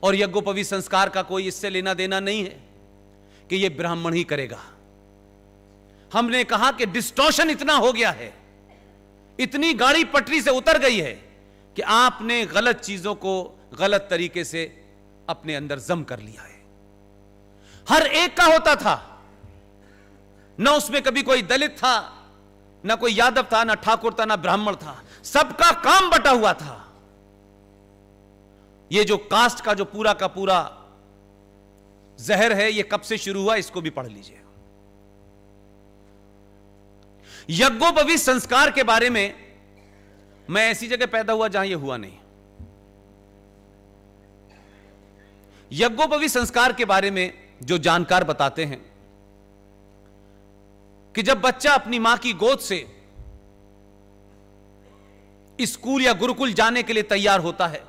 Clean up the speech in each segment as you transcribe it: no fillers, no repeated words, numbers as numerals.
और यज्ञोपवीत संस्कार का कोई इससे लेना देना नहीं है कि यह ब्राह्मण ही करेगा। हमने कहा कि डिस्टॉर्शन इतना हो गया है, इतनी गाड़ी पटरी से उतर गई है कि आपने गलत चीजों को गलत तरीके से अपने अंदर जम कर लिया है। हर एक का होता था, न उसमें कभी कोई दलित था, न कोई यादव था, न ठाकुर था, न ब्राह्मण था, सबका काम बटा हुआ था। ये जो कास्ट का जो पूरा का पूरा जहर है, ये कब से शुरू हुआ, इसको भी पढ़ लीजिए। यज्ञोपवीत संस्कार के बारे में मैं ऐसी जगह पैदा हुआ जहां यह हुआ नहीं। यज्ञोपवीत संस्कार के बारे में जो जानकार बताते हैं कि जब बच्चा अपनी मां की गोद से स्कूल या गुरुकुल जाने के लिए तैयार होता है,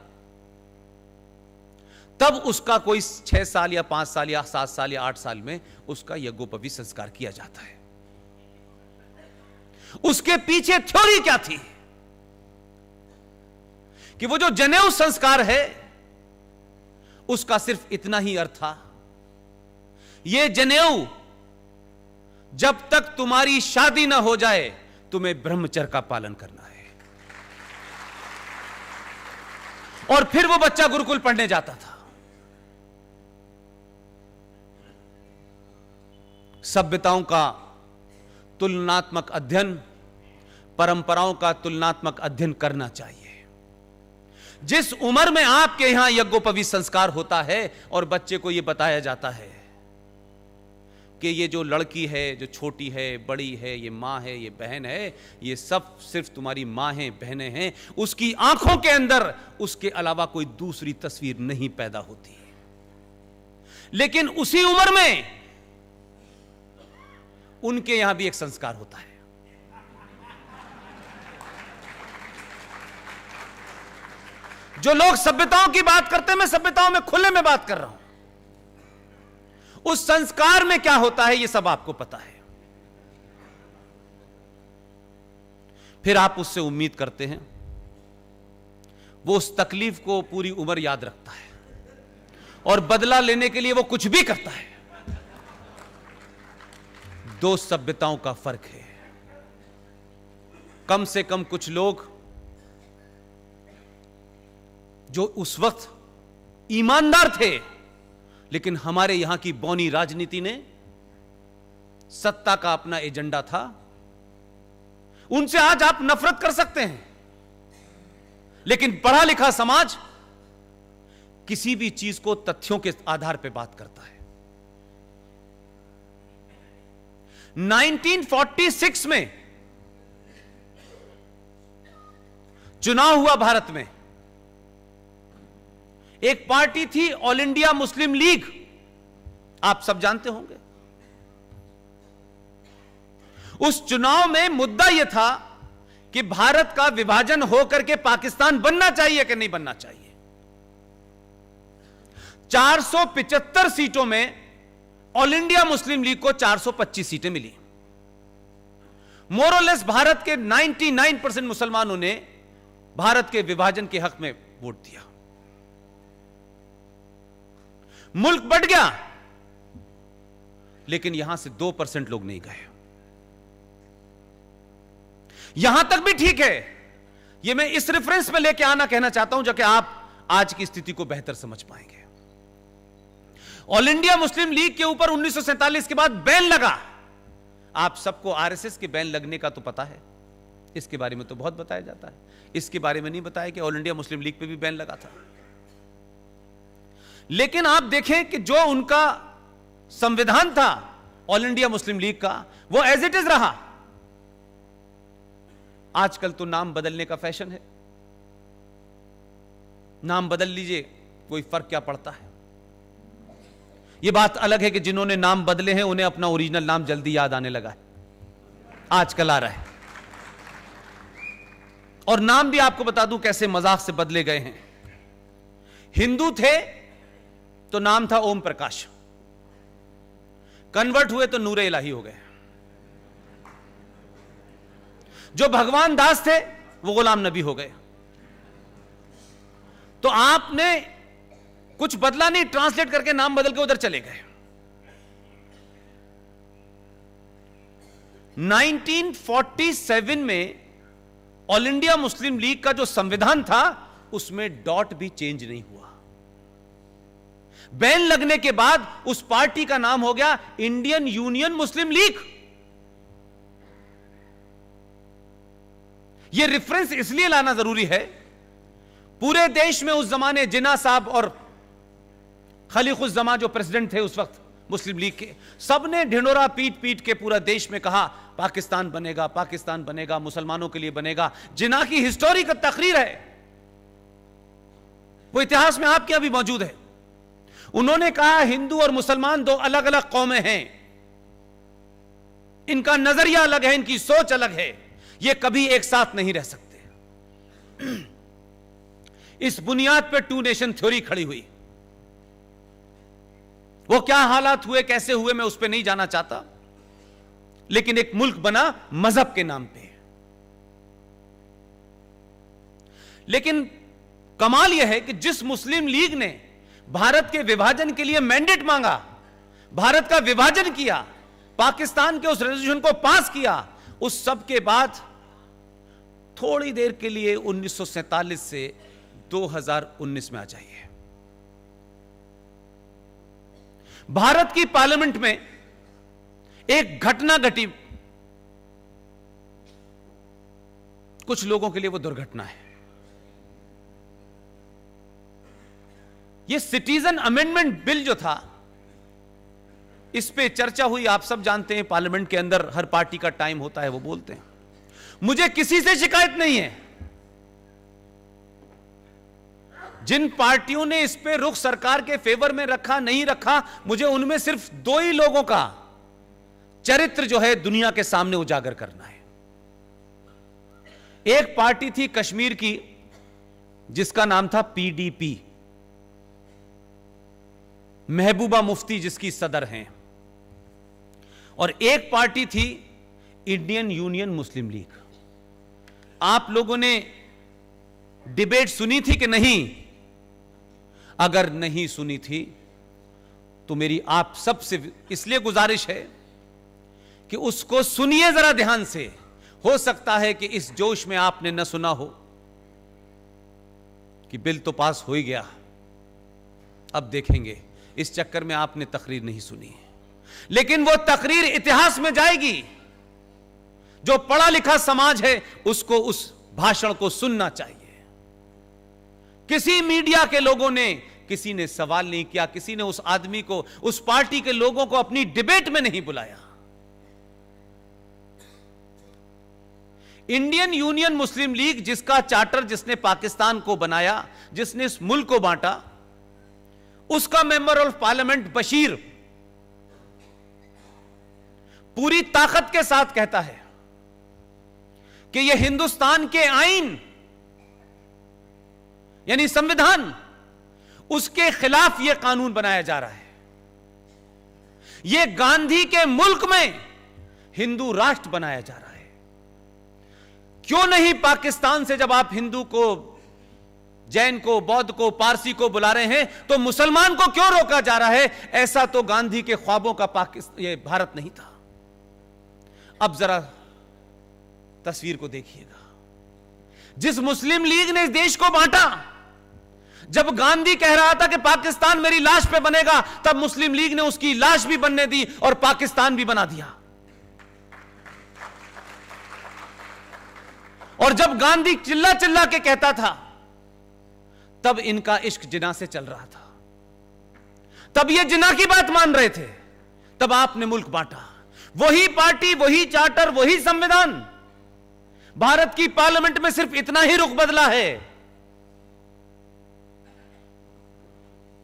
तब उसका कोई 6 साल या 5 साल या 7 साल या 8 साल में उसका यज्ञोपवीत संस्कार किया जाता है। उसके पीछे थ्योरी क्या थी कि वो जो जनेऊ संस्कार है उसका सिर्फ इतना ही अर्थ था, ये जनेऊ जब तक तुम्हारी शादी ना हो जाए तुम्हें ब्रह्मचर्य का पालन करना है। और फिर वो बच्चा गुरुकुल पढ़ने जाता था। सभ्यताओं का तुलनात्मक अध्ययन, परंपराओं का तुलनात्मक अध्ययन करना चाहिए। जिस उम्र में आपके यहां यज्ञोपवीत संस्कार होता है और बच्चे को यह बताया जाता है कि ये जो लड़की है, जो छोटी है, बड़ी है, ये मां है, ये बहन है, ये सब सिर्फ तुम्हारी मां है, बहनें हैं, उसकी आंखों के अंदर उसके अलावा कोई दूसरी तस्वीर नहीं पैदा होती। लेकिन उसी उम्र में उनके यहां भी एक संस्कार होता है। जो लोग सभ्यताओं की बात करते हैं, मैं सभ्यताओं में खुले में बात कर रहा हूं। उस संस्कार में क्या होता है, यह सब आपको पता है। फिर आप उससे उम्मीद करते हैं वो उस तकलीफ को पूरी उम्र याद रखता है और बदला लेने के लिए वो कुछ भी करता है। दो सभ्यताओं का फर्क है। कम से कम कुछ लोग जो उस वक्त ईमानदार थे, लेकिन हमारे यहां की बौनी राजनीति ने सत्ता का अपना एजेंडा था, उनसे आज आप नफरत कर सकते हैं। लेकिन पढ़ा लिखा समाज किसी भी चीज को तथ्यों के आधार पर बात करता है। 1946 में चुनाव हुआ भारत में। एक पार्टी थी ऑल इंडिया मुस्लिम लीग, आप सब जानते होंगे। उस चुनाव में मुद्दा यह था कि भारत का विभाजन होकर के पाकिस्तान बनना चाहिए कि नहीं बनना चाहिए। 475 सीटों में ऑल इंडिया मुस्लिम लीग को 425 सीटें मिली। मोरलेस भारत के 99% मुसलमानों ने भारत के विभाजन के हक में वोट दिया। मुल्क बढ़ गया, लेकिन यहां से 2% लोग नहीं गए। यहां तक भी ठीक है। यह मैं इस रेफरेंस में लेके आना कहना चाहता हूं, जाके आप आज की स्थिति को बेहतर समझ पाएंगे। ऑल इंडिया मुस्लिम लीग के ऊपर 1947 के बाद बैन लगा। आप सबको आरएसएस के बैन लगने का तो पता है, इसके बारे में तो बहुत बताया जाता है। इसके बारे में नहीं बताया कि ऑल इंडिया मुस्लिम लीग पे भी बैन लगा था। लेकिन आप देखें कि जो उनका संविधान था ऑल इंडिया मुस्लिम लीग का, वो एज इट इज रहा। आजकल तो नाम बदलने का फैशन है। नाम बदल लीजिए, कोई फर्क क्या पड़ता है। यह बात अलग है कि जिन्होंने नाम बदले हैं उन्हें अपना ओरिजिनल नाम जल्दी याद आने लगा है, आजकल आ रहा है। और नाम भी आपको बता दूं कैसे मजाक से बदले गए हैं। हिंदू थे तो नाम था ओम प्रकाश, कन्वर्ट हुए तो नूरे इलाही हो गए। जो भगवान दास थे वो गुलाम नबी हो गए। तो आपने कुछ बदला नहीं, ट्रांसलेट करके नाम बदल के उधर चले गए। 1947 में ऑल इंडिया मुस्लिम लीग का जो संविधान था उसमें डॉट भी चेंज नहीं हुआ। बैन लगने के बाद उस पार्टी का नाम हो गया इंडियन यूनियन मुस्लिम लीग। यह रेफरेंस इसलिए लाना जरूरी है, पूरे देश में उस जमाने जिन्ना साहब और खलीकुज़्ज़मा जो प्रेसिडेंट थे उस वक्त मुस्लिम लीग के, सबने ढिंडोरा पीट पीट के पूरा देश में कहा पाकिस्तान बनेगा, पाकिस्तान बनेगा, मुसलमानों के लिए बनेगा। जिन्ना की हिस्टोरी का तकरीर है, वो इतिहास में आपके अभी मौजूद है। उन्होंने कहा हिंदू और मुसलमान दो अलग अलग कौमें हैं, इनका नजरिया अलग है, इनकी सोच अलग है, ये कभी एक साथ नहीं रह सकते। इस बुनियाद पर टू नेशन थ्योरी खड़ी हुई। वो क्या हालात हुए, कैसे हुए, मैं उस पर नहीं जाना चाहता, लेकिन एक मुल्क बना मजहब के नाम पे। लेकिन कमाल यह है कि जिस मुस्लिम लीग ने भारत के विभाजन के लिए मैंडेट मांगा, भारत का विभाजन किया, पाकिस्तान के उस रेजोल्यूशन को पास किया, उस सब के बाद थोड़ी देर के लिए 1947 से 2019 में आ जाइए, भारत की पार्लियामेंट में एक घटना घटी। कुछ लोगों के लिए वो दुर्घटना है। ये सिटीजन अमेंडमेंट बिल जो था, इस पे चर्चा हुई। आप सब जानते हैं पार्लियामेंट के अंदर हर पार्टी का टाइम होता है, वो बोलते हैं। मुझे किसी से शिकायत नहीं है। जिन पार्टियों ने इस पे रुख सरकार के फेवर में रखा नहीं रखा, मुझे उनमें सिर्फ दो ही लोगों का चरित्र जो है दुनिया के सामने उजागर करना है। एक पार्टी थी कश्मीर की जिसका नाम था पीडीपी, महबूबा मुफ्ती जिसकी सदर हैं, और एक पार्टी थी इंडियन यूनियन मुस्लिम लीग। आप लोगों ने डिबेट सुनी थी कि नहीं? अगर नहीं सुनी थी तो मेरी आप सबसे इसलिए गुजारिश है कि उसको सुनिए जरा ध्यान से। हो सकता है कि इस जोश में आपने न सुना हो कि बिल तो पास हो ही गया, अब देखेंगे। इस चक्कर में आपने तकरीर नहीं सुनी है, लेकिन वो तकरीर इतिहास में जाएगी। जो पढ़ा लिखा समाज है उसको उस भाषण को सुनना चाहिए। किसी मीडिया के लोगों ने, किसी ने सवाल नहीं किया, किसी ने उस आदमी को, उस पार्टी के लोगों को अपनी डिबेट में नहीं बुलाया। इंडियन यूनियन मुस्लिम लीग जिसका चार्टर जिसने पाकिस्तान को बनाया, जिसने इस मुल्क को बांटा, उसका मेंबर ऑफ पार्लियामेंट बशीर पूरी ताकत के साथ कहता है कि यह हिंदुस्तान के आईन यानी संविधान, उसके खिलाफ यह कानून बनाया जा रहा है। यह गांधी के मुल्क में हिंदू राष्ट्र बनाया जा रहा है। क्यों नहीं पाकिस्तान से जब आप हिंदू को, जैन को, बौद्ध को, पारसी को बुला रहे हैं, तो मुसलमान को क्यों रोका जा रहा है? ऐसा तो गांधी के ख्वाबों का ये भारत नहीं था। अब जरा तस्वीर को देखिएगा। जिस मुस्लिम लीग ने इस देश को बांटा, जब गांधी कह रहा था कि पाकिस्तान मेरी लाश पे बनेगा, तब मुस्लिम लीग ने उसकी लाश भी बनने दी और पाकिस्तान भी बना दिया। और जब गांधी चिल्ला चिल्ला के कहता था, तब इनका इश्क जिना से चल रहा था, तब ये जिना की बात मान रहे थे, तब आपने मुल्क बांटा। वही पार्टी, वही चार्टर, वही संविधान। भारत की पार्लियामेंट में सिर्फ इतना ही रुख बदला है,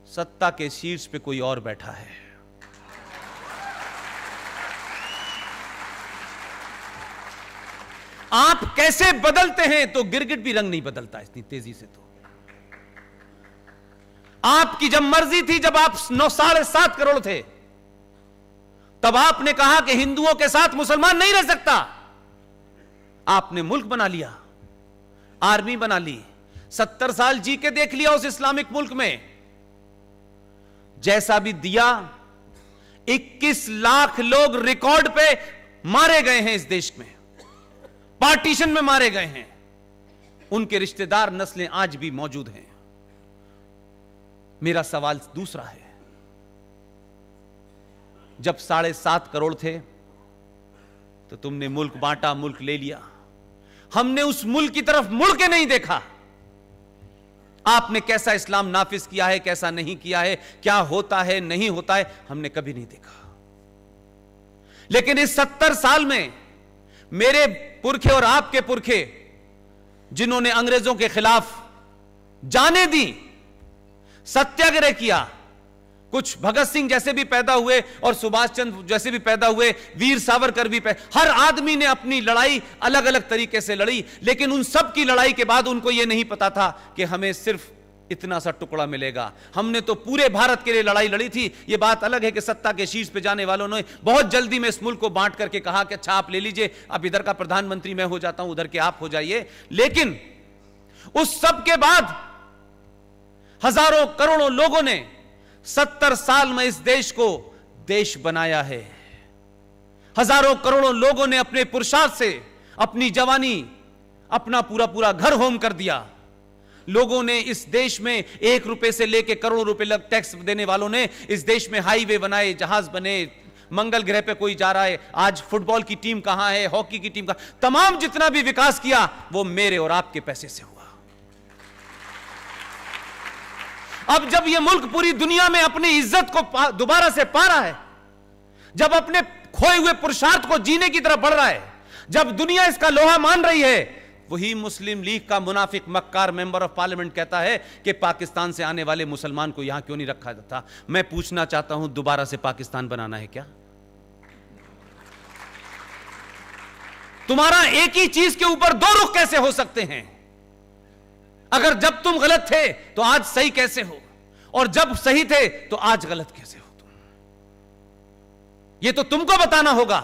सत्ता के शीर्ष पे कोई और बैठा है। आप कैसे बदलते हैं तो गिरगिट भी रंग नहीं बदलता इतनी तेजी से। तो आपकी जब मर्जी थी, जब आप 9.7 करोड़ थे, तब आपने कहा कि हिंदुओं के साथ मुसलमान नहीं रह सकता। आपने मुल्क बना लिया, आर्मी बना ली, 70 साल जी के देख लिया उस इस्लामिक मुल्क में। जैसा भी दिया, 21 लाख लोग रिकॉर्ड पे मारे गए हैं इस देश में, पार्टीशन में मारे गए हैं। उनके रिश्तेदार नस्लें आज भी मौजूद हैं। मेरा सवाल दूसरा है, जब 7.5 करोड़ थे तो तुमने मुल्क बांटा, मुल्क ले लिया। हमने उस मुल्क की तरफ मुड़ के नहीं देखा। आपने कैसा इस्लाम नाफिज किया है, कैसा नहीं किया है, क्या होता है नहीं होता है, हमने कभी नहीं देखा। लेकिन इस 70 साल में मेरे पुरखे और आपके पुरखे जिन्होंने अंग्रेजों के खिलाफ जानें दी, सत्याग्रह किया, कुछ भगत सिंह जैसे भी पैदा हुए और सुभाष चंद्र जैसे भी पैदा हुए, वीर सावरकर भी हर आदमी ने अपनी लड़ाई अलग अलग तरीके से लड़ी। लेकिन उन सब की लड़ाई के बाद उनको यह नहीं पता था कि हमें सिर्फ इतना सा टुकड़ा मिलेगा। हमने तो पूरे भारत के लिए लड़ाई लड़ी थी। यह बात अलग है कि सत्ता के शीर्ष पे जाने वालों ने बहुत जल्दी में इस मुल्क को बांट करके कहा कि अच्छा आप ले लीजिए, अब इधर का प्रधानमंत्री मैं हो जाता हूं, उधर के आप हो जाइए। लेकिन उस सब के बाद हजारों करोड़ों लोगों ने 70 साल में इस देश को देश बनाया है। हजारों करोड़ों लोगों ने अपने पुरुषार्थ से अपनी जवानी, अपना पूरा पूरा घर होम कर दिया। लोगों ने इस देश में 1 रुपए से लेकर करोड़ों रुपए लग टैक्स देने वालों ने इस देश में हाईवे बनाए, जहाज बने, मंगल ग्रह पे कोई जा रहा है, आज फुटबॉल की टीम कहां है, हॉकी की टीम कहां, तमाम जितना भी विकास किया वो मेरे और आपके पैसे से हुआ। अब जब यह मुल्क पूरी दुनिया में अपनी इज्जत को दोबारा से पा रहा है, जब अपने खोए हुए पुरुषार्थ को जीने की तरफ बढ़ रहा है, जब दुनिया इसका लोहा मान रही है, वही मुस्लिम लीग का मुनाफिक मक्कार मेंबर ऑफ पार्लियामेंट कहता है कि पाकिस्तान से आने वाले मुसलमान को यहां क्यों नहीं रखा जाता। मैं पूछना चाहता हूं, दोबारा से पाकिस्तान बनाना है क्या? तुम्हारा एक ही चीज के ऊपर 2 रुख कैसे हो सकते हैं? अगर जब तुम गलत थे तो आज सही कैसे हो, और जब सही थे तो आज गलत कैसे हो तुम? यह तो तुमको बताना होगा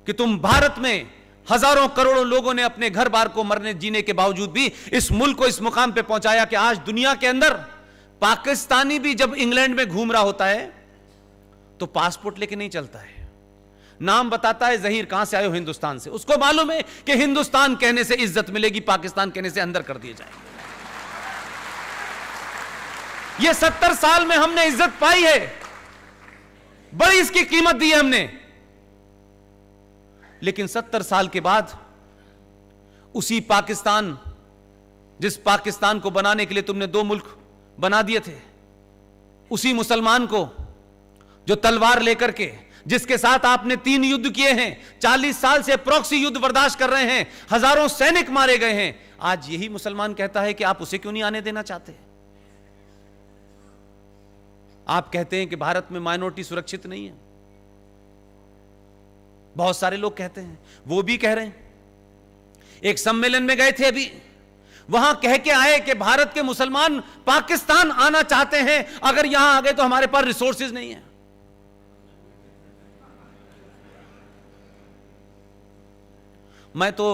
कि तुम भारत में हजारों करोड़ों लोगों ने अपने घर बार को मरने जीने के बावजूद भी इस मुल्क को इस मुकाम पे पहुंचाया कि आज दुनिया के अंदर पाकिस्तानी भी जब इंग्लैंड में घूम रहा होता है तो पासपोर्ट लेके नहीं चलता है, नाम बताता है जहीर कहां से आए हो, हिंदुस्तान से। उसको मालूम है कि हिंदुस्तान कहने से इज्जत मिलेगी, पाकिस्तान कहने से अंदर कर दिए जाएंगे। ये 70 साल में हमने इज्जत पाई है, बड़ी इसकी कीमत दी है हमने। लेकिन 70 साल के बाद उसी पाकिस्तान, जिस पाकिस्तान को बनाने के लिए तुमने 2 मुल्क बना दिए थे, उसी मुसलमान को जो तलवार लेकर के, जिसके साथ आपने 3 युद्ध किए हैं, 40 साल से प्रॉक्सी युद्ध बर्दाश्त कर रहे हैं, हजारों सैनिक मारे गए हैं, आज यही मुसलमान कहता है कि आप उसे क्यों नहीं आने देना चाहते? आप कहते हैं कि भारत में माइनॉरिटी सुरक्षित नहीं है। बहुत सारे लोग कहते हैं, वो भी कह रहे हैं। एक सम्मेलन में गए थे अभी, वहां कह के आए कि भारत के मुसलमान पाकिस्तान आना चाहते हैं, अगर यहां आ गए तो हमारे पास रिसोर्सेज नहीं है। मैं तो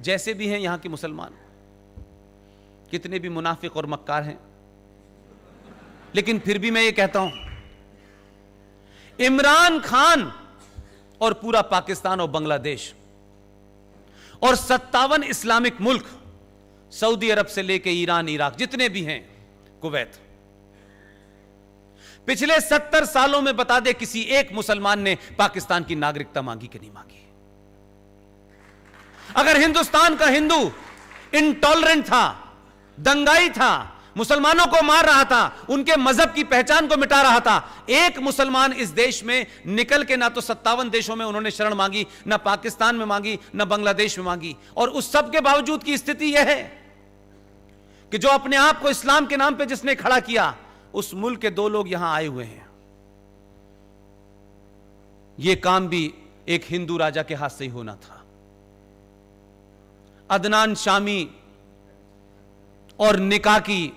जैसे भी हैं यहां के मुसलमान, कितने भी मुनाफिक और मक्कार हैं, लेकिन फिर भी मैं ये कहता हूं, इमरान खान और पूरा पाकिस्तान और बांग्लादेश और 57 इस्लामिक मुल्क, सऊदी अरब से लेके ईरान, इराक, जितने भी हैं, कुवैत, पिछले 70 सालों में बता दे किसी एक मुसलमान ने पाकिस्तान की नागरिकता मांगी कि नहीं मांगी? अगर हिंदुस्तान का हिंदू इंटॉलरेंट था, दंगाई था, मुसलमानों को मार रहा था, उनके मजहब की पहचान को मिटा रहा था, एक मुसलमान इस देश में निकल के ना तो 57 देशों में उन्होंने शरण मांगी, ना पाकिस्तान में मांगी, ना बांग्लादेश में मांगी। और उस सब के बावजूद की स्थिति यह है कि जो अपने आप को इस्लाम के नाम पे जिसने खड़ा किया, उस मुल्क के 2 लोग यहां आए हुए हैं। यह काम भी एक हिंदू राजा के हाथ से ही होना था। अदनान शामी और निकाह की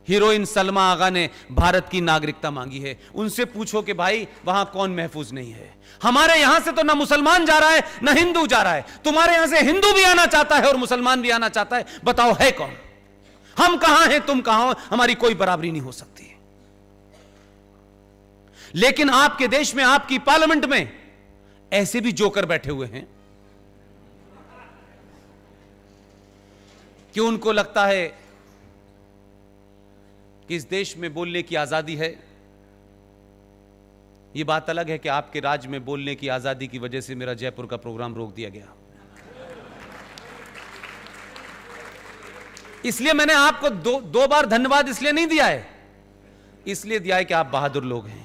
हीरोइन सलमा आगा ने भारत की नागरिकता मांगी है। उनसे पूछो कि भाई वहां कौन महफूज नहीं है? हमारे यहां से तो ना मुसलमान जा रहा है ना हिंदू जा रहा है, तुम्हारे यहां से हिंदू भी आना चाहता है और मुसलमान भी आना चाहता है। बताओ है कौन? हम कहां हैं, तुम कहां हो? हमारी कोई बराबरी नहीं हो सकती। लेकिन आपके देश में, आपकी पार्लियामेंट में ऐसे भी जोकर बैठे हुए हैं कि उनको लगता है कि इस देश में बोलने की आजादी है। यह बात अलग है कि आपके राज्य में बोलने की आजादी की वजह से मेरा जयपुर का प्रोग्राम रोक दिया गया। इसलिए मैंने आपको दो बार धन्यवाद इसलिए नहीं दिया है, इसलिए दिया है कि आप बहादुर लोग हैं।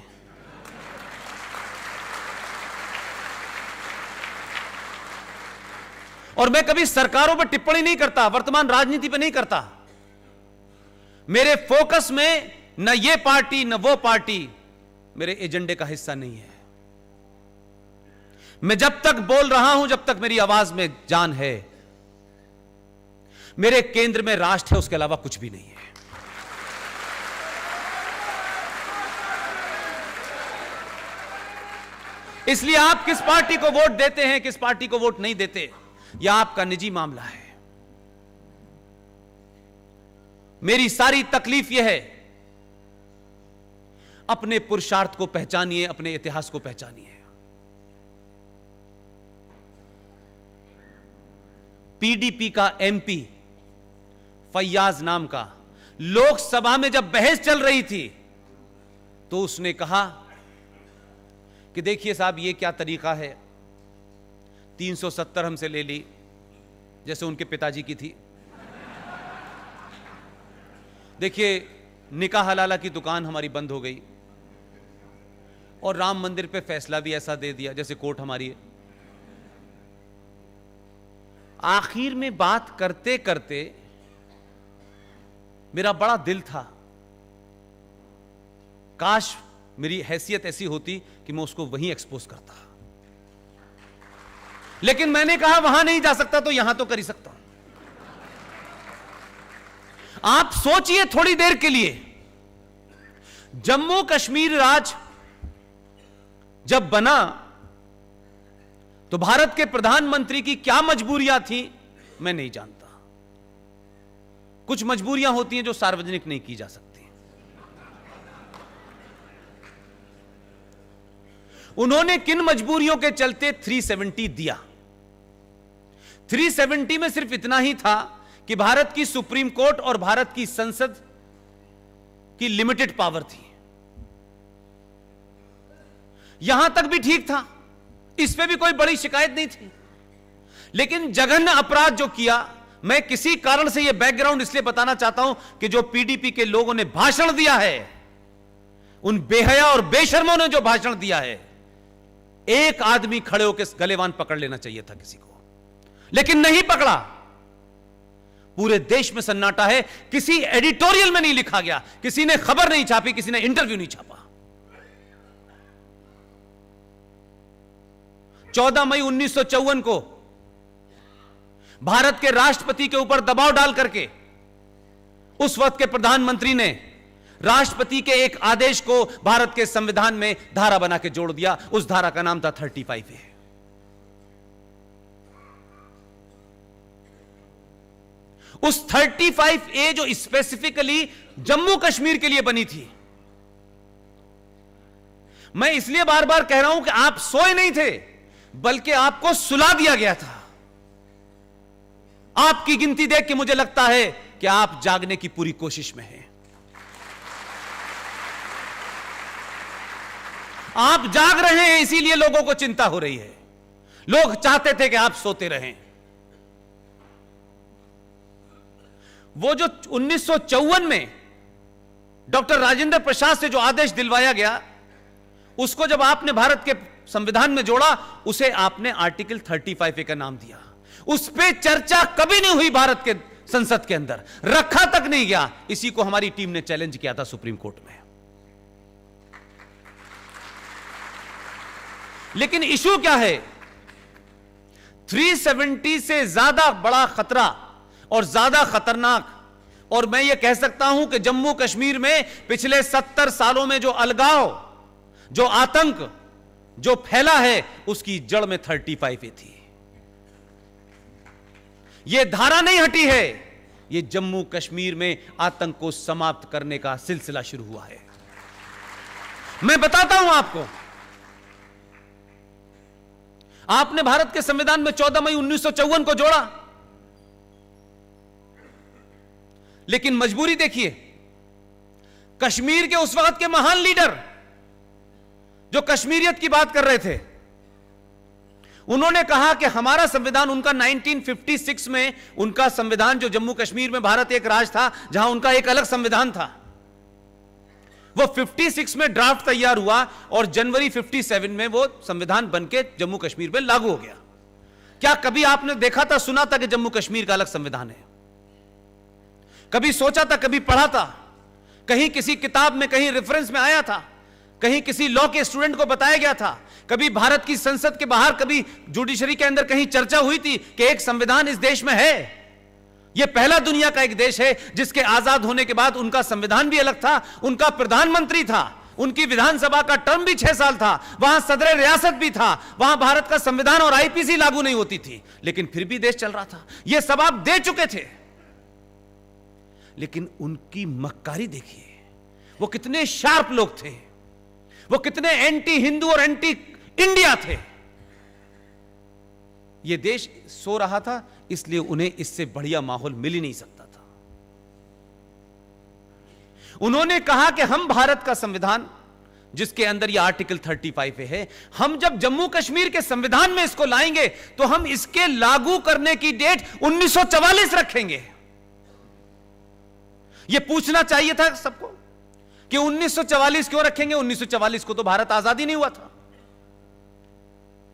और मैं कभी सरकारों पर टिप्पणी नहीं करता, वर्तमान राजनीति पर नहीं करता। मेरे फोकस में न ये पार्टी न वो पार्टी मेरे एजेंडे का हिस्सा नहीं है। मैं जब तक बोल रहा हूं, जब तक मेरी आवाज में जान है, मेरे केंद्र में राष्ट्र है, उसके अलावा कुछ भी नहीं है। इसलिए आप किस पार्टी को वोट देते हैं, किस पार्टी को वोट नहीं देते, यह आपका निजी मामला है। मेरी सारी तकलीफ यह है, अपने पुरुषार्थ को पहचानिए, अपने इतिहास को पहचानिए। पीडीपी का एमपी फैयाज नाम का, लोकसभा में जब बहस चल रही थी तो उसने कहा कि देखिए साहब, ये क्या तरीका है, 370 हमसे ले ली जैसे उनके पिताजी की थी। देखिए, निकाह हलाला की दुकान हमारी बंद हो गई और राम मंदिर पे फैसला भी ऐसा दे दिया जैसे कोर्ट हमारी है। आखिर में बात करते करते मेरा बड़ा दिल था, काश मेरी हैसियत ऐसी होती कि मैं उसको वहीं एक्सपोज करता, लेकिन मैंने कहा वहां नहीं जा सकता तो यहां तो कर ही सकता हूं। आप सोचिए थोड़ी देर के लिए, जम्मू कश्मीर राज्य जब बना तो भारत के प्रधानमंत्री की क्या मजबूरियां थी मैं नहीं जानता। कुछ मजबूरियां होती हैं जो सार्वजनिक नहीं की जा सकती। उन्होंने किन मजबूरियों के चलते 370 दिया? 370 में सिर्फ इतना ही था कि भारत की सुप्रीम कोर्ट और भारत की संसद की लिमिटेड पावर थी। यहां तक भी ठीक था, इस पे भी कोई बड़ी शिकायत नहीं थी। लेकिन जघन्य अपराध जो किया, मैं किसी कारण से यह बैकग्राउंड इसलिए बताना चाहता हूं कि जो पीडीपी के लोगों ने भाषण दिया है, उन बेहया और बेशर्मों ने जो भाषण दिया है, एक आदमी खड़े होकर गलेवान पकड़ लेना चाहिए था किसी को, लेकिन नहीं पकड़ा। पूरे देश में सन्नाटा है, किसी एडिटोरियल में नहीं लिखा गया, किसी ने खबर नहीं छापी, किसी ने इंटरव्यू नहीं छापा। 14 मई 1954 को भारत के राष्ट्रपति के ऊपर दबाव डाल करके उस वक्त के प्रधानमंत्री ने राष्ट्रपति के एक आदेश को भारत के संविधान में धारा बना के जोड़ दिया। उस धारा का नाम था 35A। उस 35A जो स्पेसिफिकली जम्मू कश्मीर के लिए बनी थी। मैं इसलिए बार बार कह रहा हूं कि आप सोए नहीं थे, बल्कि आपको सुला दिया गया था। आपकी गिनती देख के मुझे लगता है कि आप जागने की पूरी कोशिश में हैं। आप जाग रहे हैं, इसीलिए लोगों को चिंता हो रही है। लोग चाहते थे कि आप सोते रहें। वो जो 1954 में डॉक्टर राजेंद्र प्रसाद से जो आदेश दिलवाया गया, उसको जब आपने भारत के संविधान में जोड़ा, उसे आपने आर्टिकल 35A का नाम दिया। उस पे चर्चा कभी नहीं हुई भारत के संसद के अंदर, रखा तक नहीं गया। इसी को हमारी टीम ने चैलेंज किया था सुप्रीम कोर्ट में। लेकिन इशू क्या है? 370 से ज्यादा बड़ा खतरा और ज्यादा खतरनाक, और मैं यह कह सकता हूं कि जम्मू कश्मीर में पिछले 70 सालों में जो अलगाव, जो आतंक जो फैला है, उसकी जड़ में 35A थी। यह धारा नहीं हटी है, यह जम्मू कश्मीर में आतंक को समाप्त करने का सिलसिला शुरू हुआ है। मैं बताता हूं आपको, आपने भारत के संविधान में 14 मई 1954 को जोड़ा, लेकिन मजबूरी देखिए, कश्मीर के उस वक्त के महान लीडर जो कश्मीरियत की बात कर रहे थे, उन्होंने कहा कि हमारा संविधान, उनका 1956 में उनका संविधान, जो जम्मू कश्मीर में भारत एक राज्य था जहां उनका एक अलग संविधान था, वो 56 में ड्राफ्ट तैयार हुआ और जनवरी 57 में वो संविधान बनके जम्मू कश्मीर में लागू हो गया। क्या कभी आपने देखा था, सुना था कि जम्मू कश्मीर का अलग संविधान है? कभी सोचा था, कभी पढ़ा था, कहीं किसी किताब में, कहीं रेफरेंस में आया था, कहीं किसी लॉ के स्टूडेंट को बताया गया था, कभी भारत की संसद के बाहर, कभी जुडिशरी के अंदर कहीं चर्चा हुई थी कि एक संविधान इस देश में है? यह पहला दुनिया का एक देश है जिसके आजाद होने के बाद उनका संविधान भी अलग था, उनका प्रधानमंत्री था, उनकी विधानसभा का टर्म भी 6 साल था, वहां सदर रियासत भी था, वहां भारत का संविधान और आईपीसी लागू नहीं होती थी, लेकिन फिर भी देश चल रहा था। यह सब आप दे चुके थे, लेकिन उनकी मक्कारी देखिए, वो कितने शार्प लोग थे, वो कितने एंटी हिंदू और एंटी इंडिया थे। यह देश सो रहा था, इसलिए उन्हें इससे बढ़िया माहौल मिल ही नहीं सकता था। उन्होंने कहा कि हम भारत का संविधान, जिसके अंदर यह आर्टिकल 35 है, हम जब जम्मू कश्मीर के संविधान में इसको लाएंगे तो हम इसके लागू करने की डेट 1944 रखेंगे। यह पूछना चाहिए था सबको कि 1944 क्यों रखेंगे? 1944 को तो भारत आजादी नहीं हुआ था।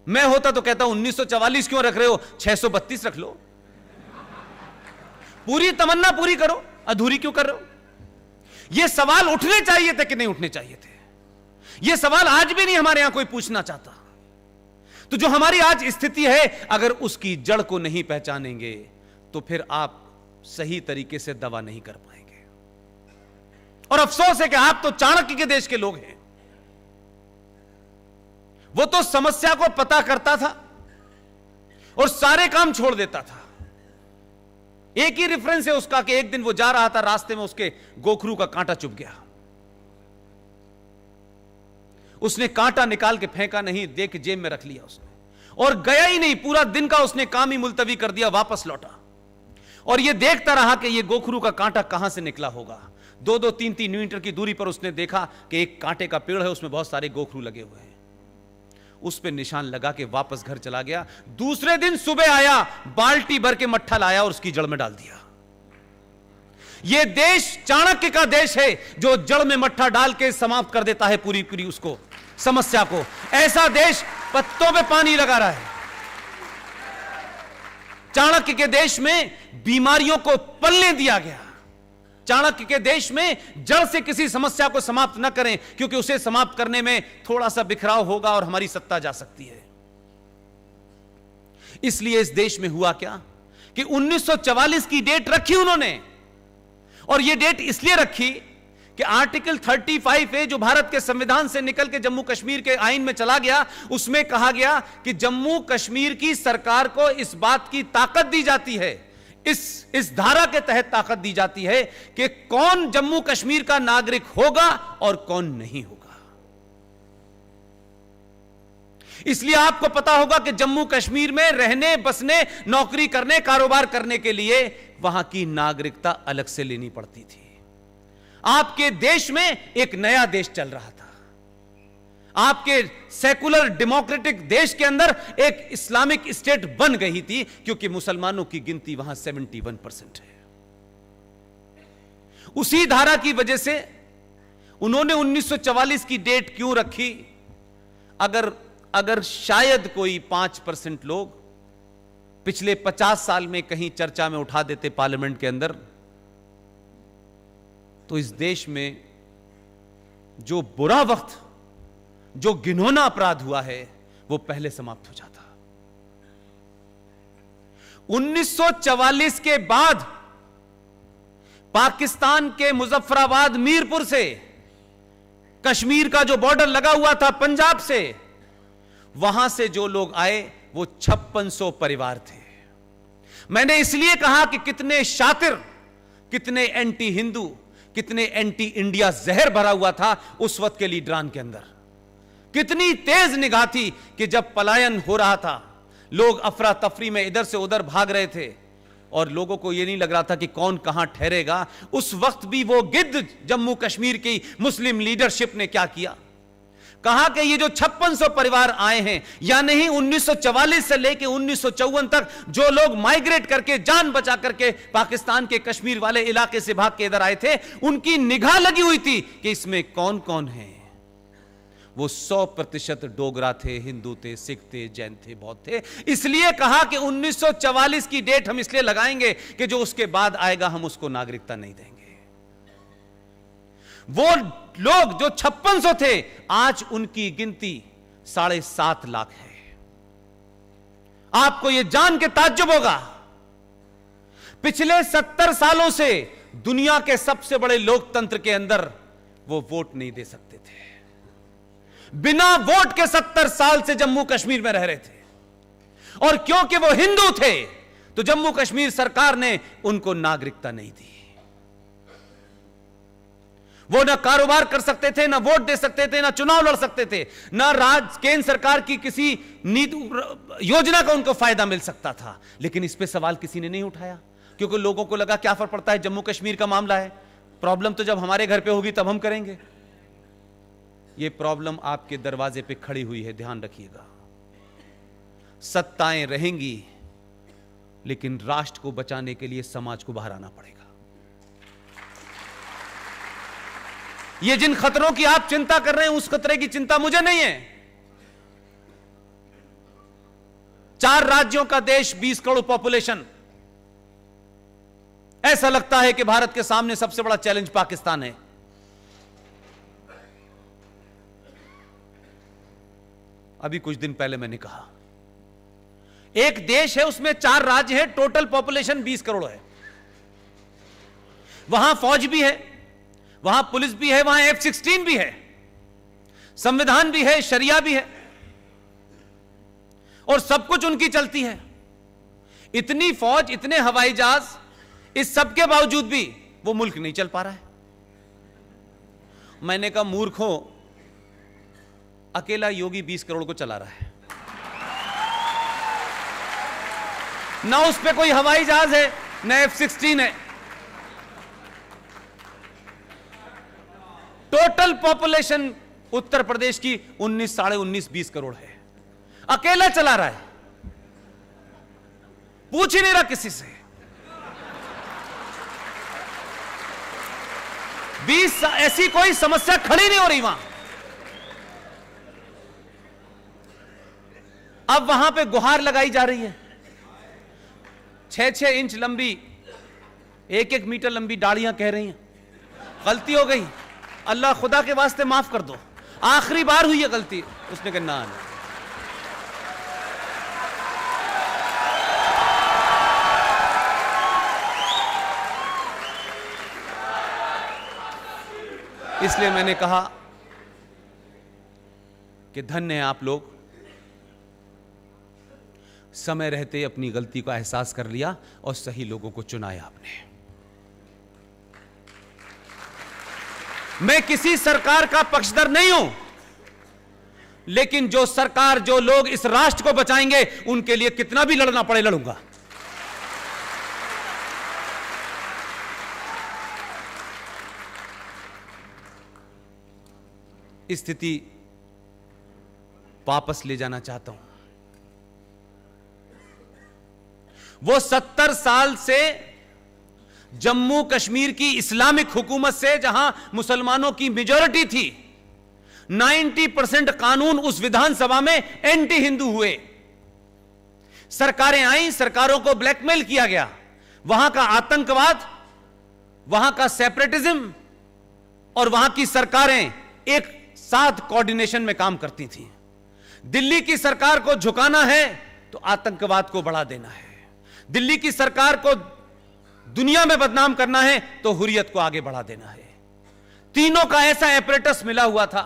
मैं होता तो कहता 1944 क्यों रख रहे हो, 632 रख लो, पूरी तमन्ना पूरी करो, अधूरी क्यों कर रहे हो? यह सवाल उठने चाहिए थे कि नहीं उठने चाहिए थे? यह सवाल आज भी नहीं हमारे यहां कोई पूछना चाहता। तो जो हमारी आज स्थिति है, अगर उसकी जड़ को नहीं पहचानेंगे तो फिर आप सही तरीके से दवा नहीं कर पाएंगे। और अफसोस है कि आप तो चाणक्य के देश के लोग हैं। वो तो समस्या को पता करता था और सारे काम छोड़ देता था। एक ही रेफरेंस है उसका कि एक दिन वो जा रहा था, रास्ते में उसके गोखरू का कांटा चुभ गया, उसने कांटा निकाल के फेंका नहीं, दे के जेब में रख लिया उसने, और गया ही नहीं, पूरा दिन का उसने काम ही मुलतवी कर दिया, वापस लौटा और ये देखता रहा कि ये गोखरू का कांटा कहां से निकला होगा। 2-2, 3-3 मीटर की दूरी पर उसने देखा कि एक कांटे का पेड़ है, उसमें बहुत सारे गोखरू लगे हुए हैं। उस पे निशान लगा के वापस घर चला गया। दूसरे दिन सुबह आया, बाल्टी भर के मट्ठा लाया और उसकी जड़ में डाल दिया। यह देश चाणक्य का देश है, जो जड़ में मट्ठा डाल के समाप्त कर देता है पूरी पूरी उसको, समस्या को। ऐसा देश पत्तों पे पानी लगा रहा है। चाणक्य के देश में बीमारियों को पलने दिया गया। चाणक्य के देश में जड़ से किसी समस्या को समाप्त न करें, क्योंकि उसे समाप्त करने में थोड़ा सा बिखराव होगा और हमारी सत्ता जा सकती है। इसलिए इस देश में हुआ क्या कि 1944 की डेट रखी उन्होंने, और यह डेट इसलिए रखी कि आर्टिकल 35A जो भारत के संविधान से निकल के जम्मू कश्मीर के आईन में चला गया, उसमें कहा गया कि जम्मू कश्मीर की सरकार को इस बात की ताकत दी जाती है, इस धारा के तहत ताकत दी जाती है कि कौन जम्मू कश्मीर का नागरिक होगा और कौन नहीं होगा। इसलिए आपको पता होगा कि जम्मू कश्मीर में रहने, बसने, नौकरी करने, कारोबार करने के लिए वहां की नागरिकता अलग से लेनी पड़ती थी। आपके देश में एक नया देश चल रहा था। आपके सेकुलर डेमोक्रेटिक देश के अंदर एक इस्लामिक स्टेट बन गई थी, क्योंकि मुसलमानों की गिनती वहां 71% है। उसी धारा की वजह से उन्होंने 1944 की डेट क्यों रखी? अगर शायद कोई 5% लोग पिछले 50 साल में कहीं चर्चा में उठा देते पार्लियामेंट के अंदर, तो इस देश में जो बुरा वक्त, जो घिनौना अपराध हुआ है, वो पहले समाप्त हो जाता। 1944 के बाद पाकिस्तान के मुजफ्फराबाद, मीरपुर से कश्मीर का जो बॉर्डर लगा हुआ था पंजाब से, वहां से जो लोग आए वो 5600 परिवार थे। मैंने इसलिए कहा कि कितने शातिर, कितने एंटी हिंदू, कितने एंटी इंडिया जहर भरा हुआ था उस वक्त के लीडरान के अंदर। कितनी तेज निगाह थी कि जब पलायन हो रहा था, लोग अफरा तफरी में इधर से उधर भाग रहे थे और लोगों को यह नहीं लग रहा था कि कौन कहां ठहरेगा, उस वक्त भी वो गिद्ध जम्मू कश्मीर की मुस्लिम लीडरशिप ने क्या किया, कहा कि ये जो 5600 परिवार आए हैं, या नहीं 1944 से लेकर 1954 तक जो लोग माइग्रेट करके जान बचा करके पाकिस्तान के कश्मीर वाले इलाके से भाग के इधर आए थे, उनकी निगाह लगी हुई थी कि इसमें कौन कौन है। वो 100% डोगरा थे, हिंदू थे, सिख थे, जैन थे, बौद्ध थे। इसलिए कहा कि 1944 की डेट हम इसलिए लगाएंगे कि जो उसके बाद आएगा हम उसको नागरिकता नहीं देंगे। वो लोग जो 5600 थे, आज उनकी गिनती 7.5 लाख है। आपको यह जान के ताज्जुब होगा, पिछले 70 सालों से दुनिया के सबसे बड़े लोकतंत्र के अंदर वो वोट नहीं दे सकते थे। बिना वोट के 70 साल से जम्मू कश्मीर में रह रहे थे, और क्योंकि वो हिंदू थे तो जम्मू कश्मीर सरकार ने उनको नागरिकता नहीं दी। वो ना कारोबार कर सकते थे, ना वोट दे सकते थे, ना चुनाव लड़ सकते थे, ना केंद्र सरकार की किसी नीति योजना का उनको फायदा मिल सकता था। लेकिन इस पे सवाल किसी ने नहीं उठाया, क्योंकि लोगों को लगा क्या फर्क पड़ता है, जम्मू कश्मीर का मामला है, प्रॉब्लम तो जब हमारे घर पे होगी तब हम करेंगे। ये प्रॉब्लम आपके दरवाजे पे खड़ी हुई है, ध्यान रखिएगा। सत्ताएं रहेंगी, लेकिन राष्ट्र को बचाने के लिए समाज को बाहर आना पड़ेगा। ये जिन खतरों की आप चिंता कर रहे हैं, उस खतरे की चिंता मुझे नहीं है। 4 राज्यों का देश, 20 करोड़ पॉपुलेशन। ऐसा लगता है कि भारत के सामने सबसे बड़ा चैलेंज पाकिस्तान है। अभी कुछ दिन पहले मैंने कहा, एक देश है उसमें 4 राज्य है, टोटल पॉपुलेशन 20 करोड़ है। वहां फौज भी है, वहां पुलिस भी है, वहां F-16 भी है, संविधान भी है, शरिया भी है, और सब कुछ उनकी चलती है। इतनी फौज, इतने हवाई जहाज, इस सब के बावजूद भी वो मुल्क नहीं चल पा रहा है। मैंने कहा मूर्खों, अकेला योगी 20 करोड़ को चला रहा है, ना उस पे कोई हवाई जहाज है, ना F-16 है। टोटल पॉपुलेशन उत्तर प्रदेश की 19-19.5 करोड़ है, अकेला चला रहा है, पूछ ही नहीं रहा किसी से। 20 ऐसी कोई समस्या खड़ी नहीं हो रही वहां। अब वहां पे गुहार लगाई जा रही है, 6-6 इंच लंबी, 1-1 मीटर लंबी डालियां कह रही हैं गलती हो गई, अल्लाह खुदा के वास्ते माफ कर दो, आखिरी बार हुई है गलती। उसने कहा ना, इसलिए मैंने कहा कि धन्य है आप लोग, समय रहते अपनी गलती का एहसास कर लिया और सही लोगों को चुनाया आपने। मैं किसी सरकार का पक्षधर नहीं हूं, लेकिन जो सरकार, जो लोग इस राष्ट्र को बचाएंगे, उनके लिए कितना भी लड़ना पड़े लड़ूंगा। स्थिति वापस ले जाना चाहता हूं। वो 70 साल से जम्मू कश्मीर की इस्लामिक हुकूमत से, जहां मुसलमानों की मेजॉरिटी थी, 90% कानून उस विधानसभा में एंटी हिंदू हुए। सरकारें आई, सरकारों को ब्लैकमेल किया गया, वहां का आतंकवाद, वहां का सेपरेटिज्म, और वहां की सरकारें एक साथ कोऑर्डिनेशन में काम करती थी। दिल्ली की सरकार को झुकाना है तो आतंकवाद को बढ़ा देना है, दिल्ली की सरकार को दुनिया में बदनाम करना है तो हुर्रियत को आगे बढ़ा देना है। तीनों का ऐसा एपरेटस मिला हुआ था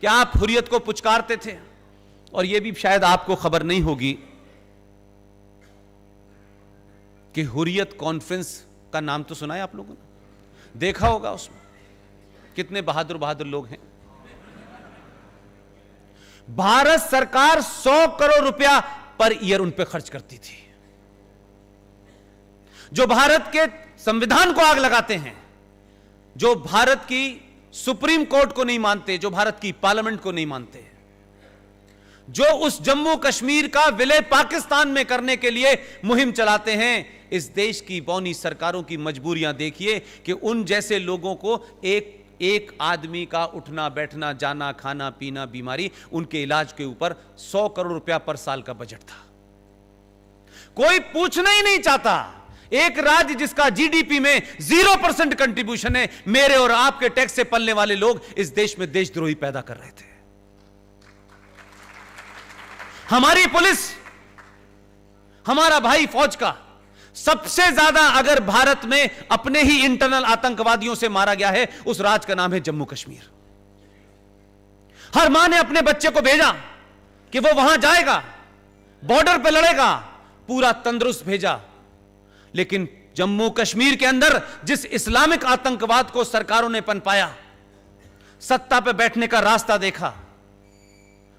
कि आप हुर्रियत को पुचकारते थे। और यह भी शायद आपको खबर नहीं होगी कि हुर्रियत कॉन्फ्रेंस का नाम तो सुना है आप लोगों ने, देखा होगा उसमें कितने बहादुर बहादुर लोग हैं। भारत सरकार 100 करोड़ रुपया पर ईयर उन पर खर्च करती थी। जो भारत के संविधान को आग लगाते हैं, जो भारत की सुप्रीम कोर्ट को नहीं मानते, जो भारत की पार्लियामेंट को नहीं मानते, जो उस जम्मू कश्मीर का विलय पाकिस्तान में करने के लिए मुहिम चलाते हैं, इस देश की बौनी सरकारों की मजबूरियां देखिए कि उन जैसे लोगों को एक आदमी का उठना बैठना जाना खाना पीना बीमारी उनके इलाज के ऊपर 100 करोड़ रुपया पर साल का बजट था। कोई पूछना ही नहीं चाहता। एक राज्य जिसका जीडीपी में 0% कंट्रीब्यूशन है, मेरे और आपके टैक्स से पलने वाले लोग इस देश में देशद्रोही पैदा कर रहे थे। हमारी पुलिस, हमारा भाई फौज का सबसे ज्यादा अगर भारत में अपने ही इंटरनल आतंकवादियों से मारा गया है, उस राज्य का नाम है जम्मू कश्मीर। हर मां ने अपने बच्चे को भेजा कि वो वहां जाएगा, बॉर्डर पे लड़ेगा, पूरा तंदुरुस्त भेजा। लेकिन जम्मू कश्मीर के अंदर जिस इस्लामिक आतंकवाद को सरकारों ने पनपाया, सत्ता पे बैठने का रास्ता देखा,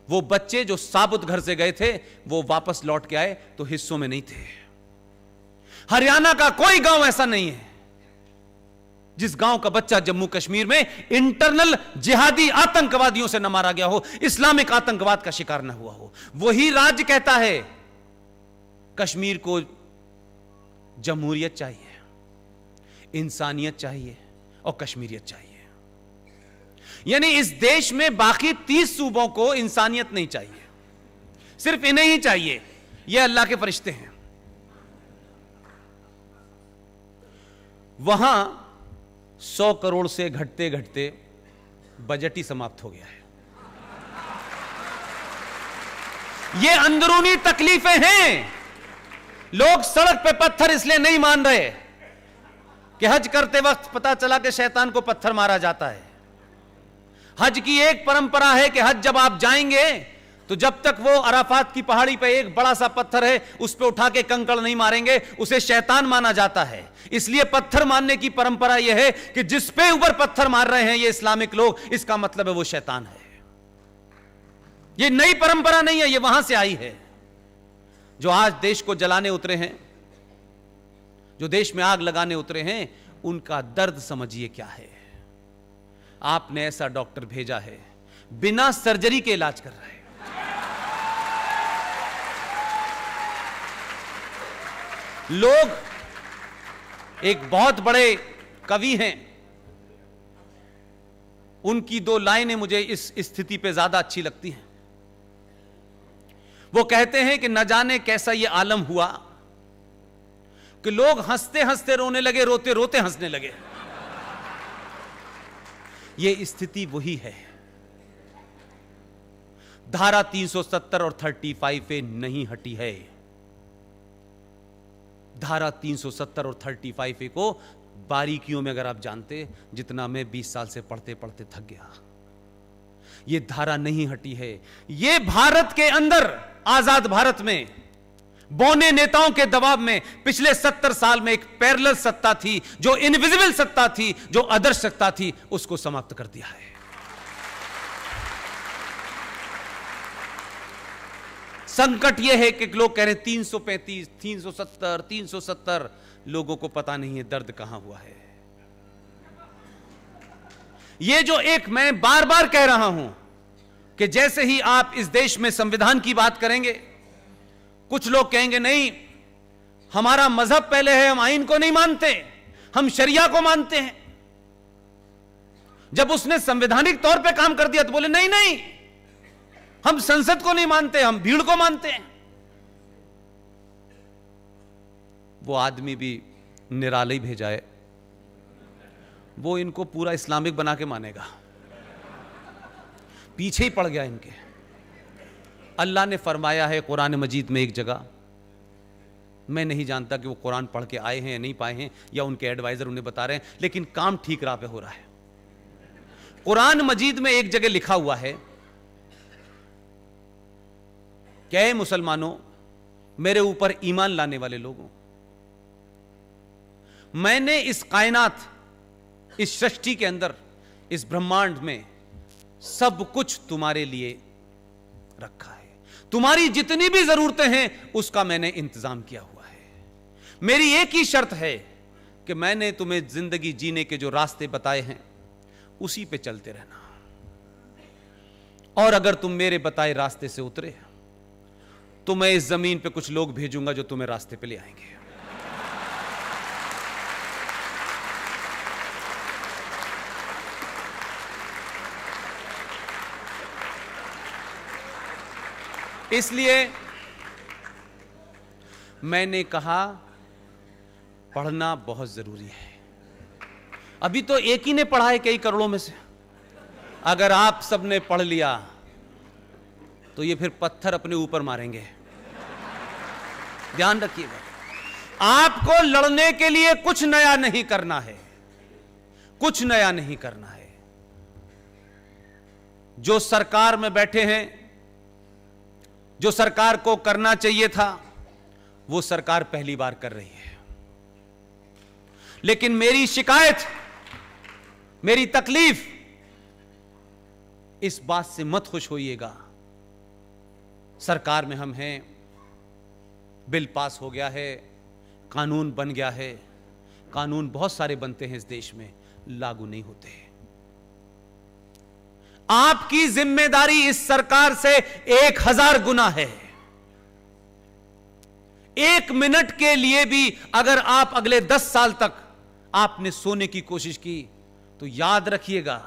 वो बच्चे जो साबुत घर से गए थे वो वापस लौट के आए तो हिस्सों में नहीं थे। हरियाणा का कोई गांव ऐसा नहीं है जिस गांव का बच्चा जम्मू कश्मीर में इंटरनल जिहादी आतंकवादियों से न मारा गया हो, इस्लामिक आतंकवाद का शिकार न हुआ हो। वही राज्य कहता है कश्मीर को जमहूरियत चाहिए, इंसानियत चाहिए और कश्मीरियत चाहिए। यानी इस देश में बाकी 30 सूबों को इंसानियत नहीं चाहिए, सिर्फ इन्हें ही चाहिए। यह अल्लाह के फरिश्ते हैं। वहां 100 करोड़ से घटते घटते बजट ही समाप्त हो गया है। ये अंदरूनी तकलीफें हैं। लोग सड़क पे पत्थर इसलिए नहीं मान रहे कि हज करते वक्त पता चला कि शैतान को पत्थर मारा जाता है। हज की एक परंपरा है कि हज जब आप जाएंगे तो जब तक वो अराफात की पहाड़ी पे एक बड़ा सा पत्थर है उस पे उठा के कंकड़ नहीं मारेंगे, उसे शैतान माना जाता है। इसलिए पत्थर मारने की परंपरा यह है कि जिस पे ऊपर पत्थर मार रहे हैं ये इस्लामिक लोग, इसका मतलब है वो शैतान है। ये नई परंपरा नहीं है, ये वहां से आई है। जो आज देश को जलाने उतरे हैं, जो देश में आग लगाने उतरे हैं, उनका दर्द समझिए क्या है। आपने ऐसा डॉक्टर भेजा है बिना सर्जरी के इलाज कर रहा है। लोग, एक बहुत बड़े कवि हैं, उनकी 2 लाइनें मुझे इस स्थिति पे ज्यादा अच्छी लगती हैं। वो कहते हैं कि न जाने कैसा ये आलम हुआ कि लोग हंसते हंसते रोने लगे, रोते रोते हंसने लगे। ये स्थिति वही है। धारा 370 और 35A नहीं हटी है। धारा 370 और 35A को बारीकियों में अगर आप जानते, जितना मैं 20 साल से पढ़ते पढ़ते थक गया, ये धारा नहीं हटी है। ये भारत के अंदर, आजाद भारत में बौने नेताओं के दबाव में पिछले 70 साल में एक पैरेलल सत्ता थी, जो इनविजिबल सत्ता थी, जो आदर्श सत्ता थी, उसको समाप्त कर दिया है। संकट यह है कि लोग कह रहे 335, 370, 370, लोगों को पता नहीं है दर्द कहां हुआ है। ये जो एक मैं बार बार कह रहा हूं कि जैसे ही आप इस देश में संविधान की बात करेंगे, कुछ लोग कहेंगे नहीं, हमारा मजहब पहले है, हम आईन को नहीं मानते, हम शरिया को मानते हैं। जब उसने संवैधानिक तौर पे काम कर दिया तो बोले नहीं नहीं, हम संसद को नहीं मानते, हम भीड़ को मानते हैं। वो आदमी भी निराला ही भेजा है, वो इनको पूरा इस्लामिक बना के मानेगा, पीछे ही पड़ गया इनके। अल्लाह ने फरमाया है कुरान मजीद में एक जगह, मैं नहीं जानता कि वो कुरान पढ़ के आए हैं या नहीं पाए हैं, या उनके एडवाइजर उन्हें बता रहे हैं, लेकिन काम ठीक राह पे हो रहा है। कुरान मजीद में एक जगह लिखा हुआ है, क्या है मुसलमानों, मेरे ऊपर ईमान लाने वाले लोगों, मैंने इस कायनात इस सृष्टि के अंदर, इस ब्रह्मांड में सब कुछ तुम्हारे लिए रखा है। तुम्हारी जितनी भी जरूरतें हैं उसका मैंने इंतजाम किया हुआ है। मेरी एक ही शर्त है कि मैंने तुम्हें जिंदगी जीने के जो रास्ते बताए हैं उसी पे चलते रहना, और अगर तुम मेरे बताए रास्ते से उतरे तो मैं इस जमीन पे कुछ लोग भेजूंगा जो तुम्हें रास्ते पे ले आएंगे। इसलिए मैंने कहा पढ़ना बहुत जरूरी है। अभी तो एक ही ने पढ़ा है कई करोड़ों में से। अगर आप सबने पढ़ लिया तो ये फिर पत्थर अपने ऊपर मारेंगे। ध्यान रखिएगा, आपको लड़ने के लिए कुछ नया नहीं करना है, कुछ नया नहीं करना है। जो सरकार में बैठे हैं, जो सरकार को करना चाहिए था, वो सरकार पहली बार कर रही है। लेकिन मेरी शिकायत, मेरी तकलीफ, इस बात से मत खुश होइएगा। सरकार में हम हैं, बिल पास हो गया है, कानून बन गया है। कानून बहुत सारे बनते हैं इस देश में, लागू नहीं होते। आपकी जिम्मेदारी इस सरकार से 1000 गुना है। 1 मिनट के लिए भी अगर आप अगले 10 साल तक आपने सोने की कोशिश की तो याद रखिएगा,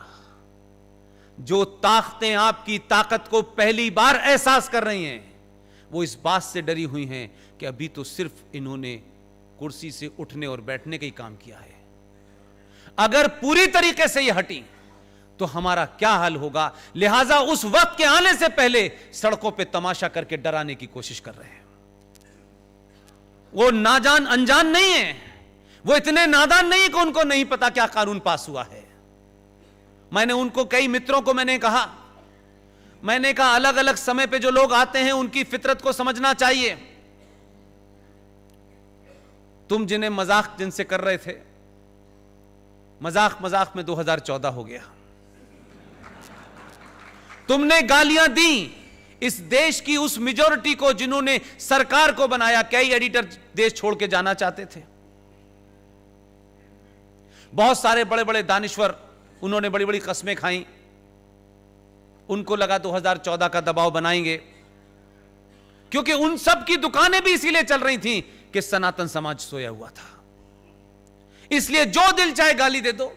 जो ताकतें आपकी ताकत को पहली बार एहसास कर रही हैं, वो इस बात से डरी हुई हैं कि अभी तो सिर्फ इन्होंने कुर्सी से उठने और बैठने का ही काम किया है। अगर पूरी तरीके से ये हटी तो हमारा क्या हाल होगा। लिहाजा उस वक्त के आने से पहले सड़कों पे तमाशा करके डराने की कोशिश कर रहे हैं। वो नाजान अनजान नहीं है, वो इतने नादान नहीं कि उनको नहीं पता क्या कानून पास हुआ है। मैंने उनको, कई मित्रों को मैंने कहा अलग अलग समय पे जो लोग आते हैं उनकी फितरत को समझना चाहिए। तुम जिन्हें मजाक जिनसे कर रहे थे, मजाक मजाक में 2014 हो गया। तुमने गालियां दी इस देश की उस मेजॉरिटी को जिन्होंने सरकार को बनाया। कई एडिटर देश छोड़ के जाना चाहते थे, बहुत सारे बड़े बड़े दानिश्वर, उन्होंने बड़ी बड़ी कस्में खाई। उनको लगा 2014 का दबाव बनाएंगे, क्योंकि उन सब की दुकानें भी इसीलिए चल रही थी कि सनातन समाज सोया हुआ था। इसलिए जो दिल चाहे गाली दे दो,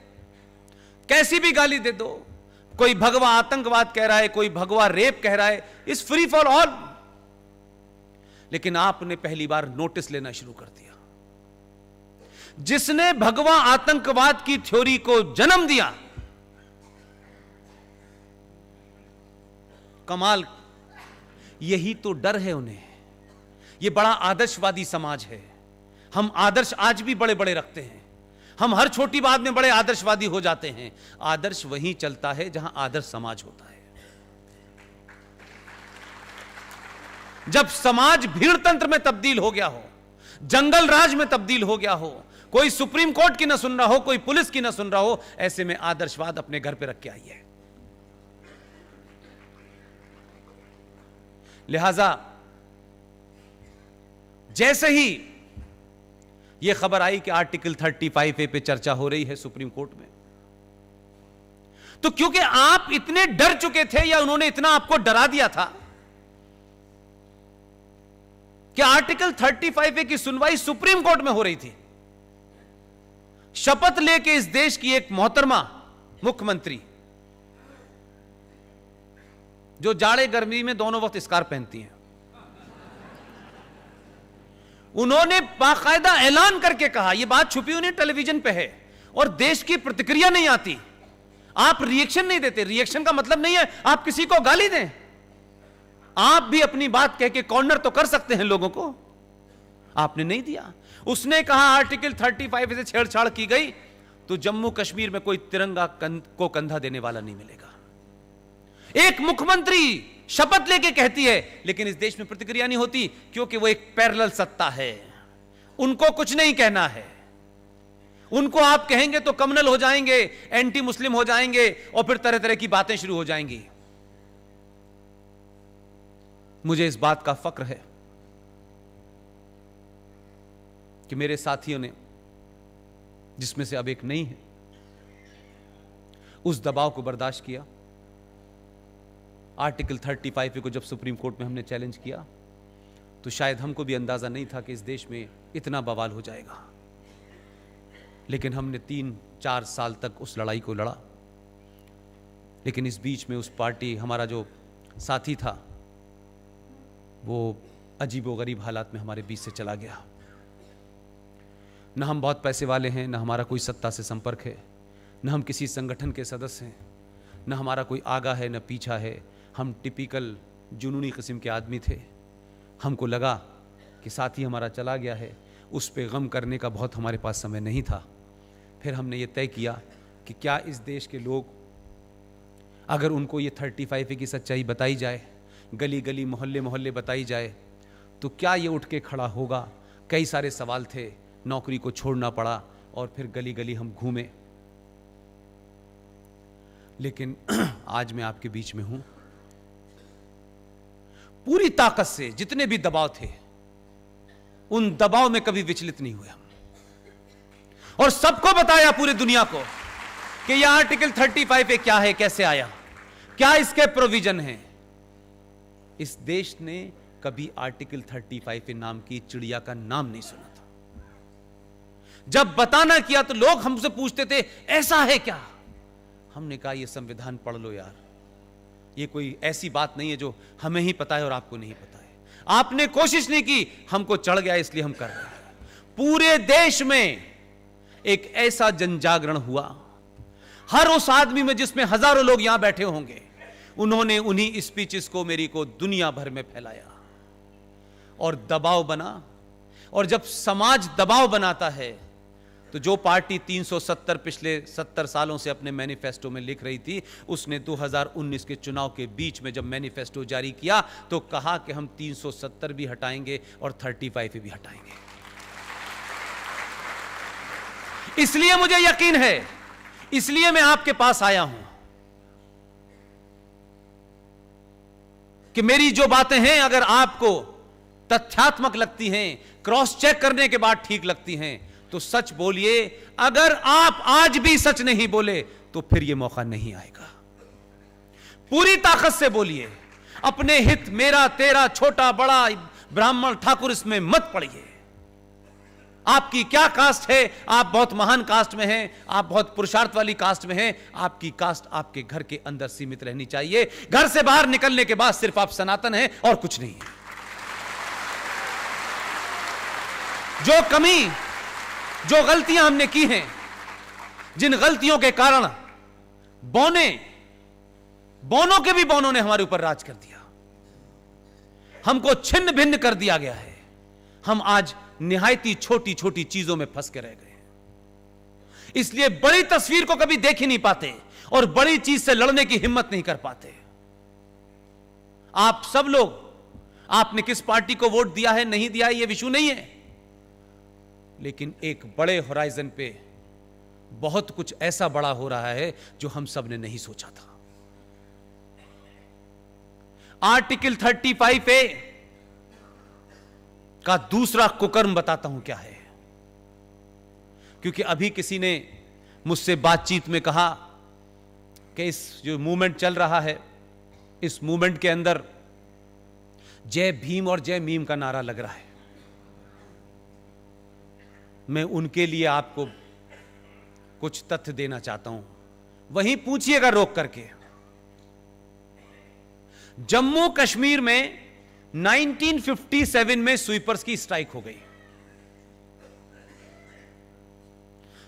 कैसी भी गाली दे दो। कोई भगवा आतंकवाद कह रहा है, कोई भगवा रेप कह रहा है, इट्स फ्री फॉर ऑल। लेकिन आपने पहली बार नोटिस लेना शुरू कर दिया। जिसने भगवा आतंकवाद की थ्योरी को जन्म दिया, कमाल, यही तो डर है उन्हें। यह बड़ा आदर्शवादी समाज है। हम आदर्श आज भी बड़े बड़े रखते हैं, हम हर छोटी बात में बड़े आदर्शवादी हो जाते हैं। आदर्श वहीं चलता है जहां आदर्श समाज होता है। जब समाज भीड़ तंत्र में तब्दील हो गया हो, जंगल राज में तब्दील हो गया हो, कोई सुप्रीम कोर्ट की ना सुन रहा हो, कोई पुलिस की ना सुन रहा हो, ऐसे में आदर्शवाद अपने घर पे रख के आइए। लिहाजा जैसे ही यह खबर आई कि आर्टिकल 35A पे चर्चा हो रही है सुप्रीम कोर्ट में, तो क्योंकि आप इतने डर चुके थे या उन्होंने इतना आपको डरा दिया था कि आर्टिकल 35A की सुनवाई सुप्रीम कोर्ट में हो रही थी। शपथ लेके इस देश की एक मोहतरमा मुख्यमंत्री, जो जाड़े गर्मी में दोनों वक्त स्कार्फ पहनती हैं, उन्होंने बाकायदा ऐलान करके कहा, यह बात छुपी हुई नहीं, टेलीविजन पे है, और देश की प्रतिक्रिया नहीं आती। आप रिएक्शन नहीं देते। रिएक्शन का मतलब नहीं है आप किसी को गाली दें, आप भी अपनी बात कह के कॉर्नर तो कर सकते हैं लोगों को। आपने नहीं दिया। उसने कहा आर्टिकल 35 से छेड़छाड़ की गई तो जम्मू कश्मीर में कोई तिरंगा को कंधा देने वाला नहीं मिलेगा। एक मुख्यमंत्री शपथ लेके कहती है, लेकिन इस देश में प्रतिक्रिया नहीं होती, क्योंकि वो एक पैरेलल सत्ता है, उनको कुछ नहीं कहना है। उनको आप कहेंगे तो कम्युनल हो जाएंगे, एंटी मुस्लिम हो जाएंगे और फिर तरह तरह की बातें शुरू हो जाएंगी। मुझे इस बात का फक्र है कि मेरे साथियों ने, जिसमें से अब एक नहीं है, उस दबाव को बर्दाश्त किया। आर्टिकल 35 को जब सुप्रीम कोर्ट में हमने चैलेंज किया तो शायद हमको भी अंदाजा नहीं था कि इस देश में इतना बवाल हो जाएगा, लेकिन हमने 3-4 साल तक उस लड़ाई को लड़ा। लेकिन इस बीच में उस पार्टी, हमारा जो साथी था, वो अजीबोगरीब हालात में हमारे बीच से चला गया। न हम बहुत पैसे वाले हैं, न हमारा कोई सत्ता से संपर्क है, न हम किसी संगठन के सदस्य हैं, न हमारा कोई आगा है, न पीछा है। हम टिपिकल जुनूनी किस्म के आदमी थे। हमको लगा कि साथी हमारा चला गया है, उस पे गम करने का बहुत हमारे पास समय नहीं था। फिर हमने ये तय किया कि क्या इस देश के लोग, अगर उनको ये 35 की सच्चाई बताई जाए, गली गली मोहल्ले मोहल्ले बताई जाए, तो क्या ये उठ के खड़ा होगा? कई सारे सवाल थे। नौकरी को छोड़ना पड़ा और फिर गली गली हम घूमे। लेकिन आज मैं आपके बीच में हूं, पूरी ताकत से जितने भी दबाव थे, उन दबाव में कभी विचलित नहीं हुए हम, और सबको बताया, पूरी दुनिया को, कि यह आर्टिकल 35 क्या है, कैसे आया, क्या इसके प्रोविजन हैं। इस देश ने कभी आर्टिकल 35 नाम की चिड़िया का नाम नहीं सुना था। जब बताना किया तो लोग हमसे पूछते थे ऐसा है क्या। हमने कहा ये संविधान पढ़ लो यार, ये कोई ऐसी बात नहीं है जो हमें ही पता है और आपको नहीं पता है। आपने कोशिश नहीं की, हमको चढ़ गया इसलिए हम कर रहे हैं। पूरे देश में एक ऐसा जनजागरण हुआ, हर उस आदमी में जिसमें हजारों लोग यहां बैठे होंगे, उन्होंने उन्हीं स्पीचेस को, मेरी को दुनिया भर में फैलाया और दबाव बना। और जब समाज दबाव बनाता है तो जो पार्टी 370 पिछले 70 सालों से अपने मैनिफेस्टो में लिख रही थी, उसने 2019 के चुनाव के बीच में जब मैनिफेस्टो जारी किया तो कहा कि हम 370 भी हटाएंगे और 35 भी हटाएंगे। इसलिए मुझे यकीन है, इसलिए मैं आपके पास आया हूं कि मेरी जो बातें हैं अगर आपको तथ्यात्मक लगती हैं, क्रॉस चेक करने के बाद ठीक लगती हैं, तो सच बोलिए। अगर आप आज भी सच नहीं बोले तो फिर यह मौका नहीं आएगा। पूरी ताकत से बोलिए। अपने हित, मेरा तेरा, छोटा बड़ा, ब्राह्मण ठाकुर, इसमें मत पड़िए। आपकी क्या कास्ट है, आप बहुत महान कास्ट में हैं, आप बहुत पुरुषार्थ वाली कास्ट में हैं, आपकी कास्ट आपके घर के अंदर सीमित रहनी चाहिए। घर से बाहर निकलने के बाद सिर्फ आप सनातन हैं और कुछ नहीं है। जो कमी, जो गलतियां हमने की हैं, जिन गलतियों के कारण बौनों के भी बौनों ने हमारे ऊपर राज कर दिया, हमको छिन्न भिन्न कर दिया गया है। हम आज निहायती छोटी छोटी चीजों में फंस के रह गए, इसलिए बड़ी तस्वीर को कभी देख ही नहीं पाते और बड़ी चीज से लड़ने की हिम्मत नहीं कर पाते। आप सब लोग, आपने किस पार्टी को वोट दिया है, नहीं दिया है, यह विषय नहीं है, लेकिन एक बड़े होराइजन पे बहुत कुछ ऐसा बड़ा हो रहा है जो हम सब ने नहीं सोचा था। आर्टिकल 35A का दूसरा कुकर्म बताता हूं क्या है, क्योंकि अभी किसी ने मुझसे बातचीत में कहा कि इस जो मूवमेंट चल रहा है, इस मूवमेंट के अंदर जय भीम और जय मीम का नारा लग रहा है। मैं उनके लिए आपको कुछ तथ्य देना चाहता हूं, वहीं पूछिएगा रोक करके। जम्मू कश्मीर में 1957 में स्वीपर्स की स्ट्राइक हो गई,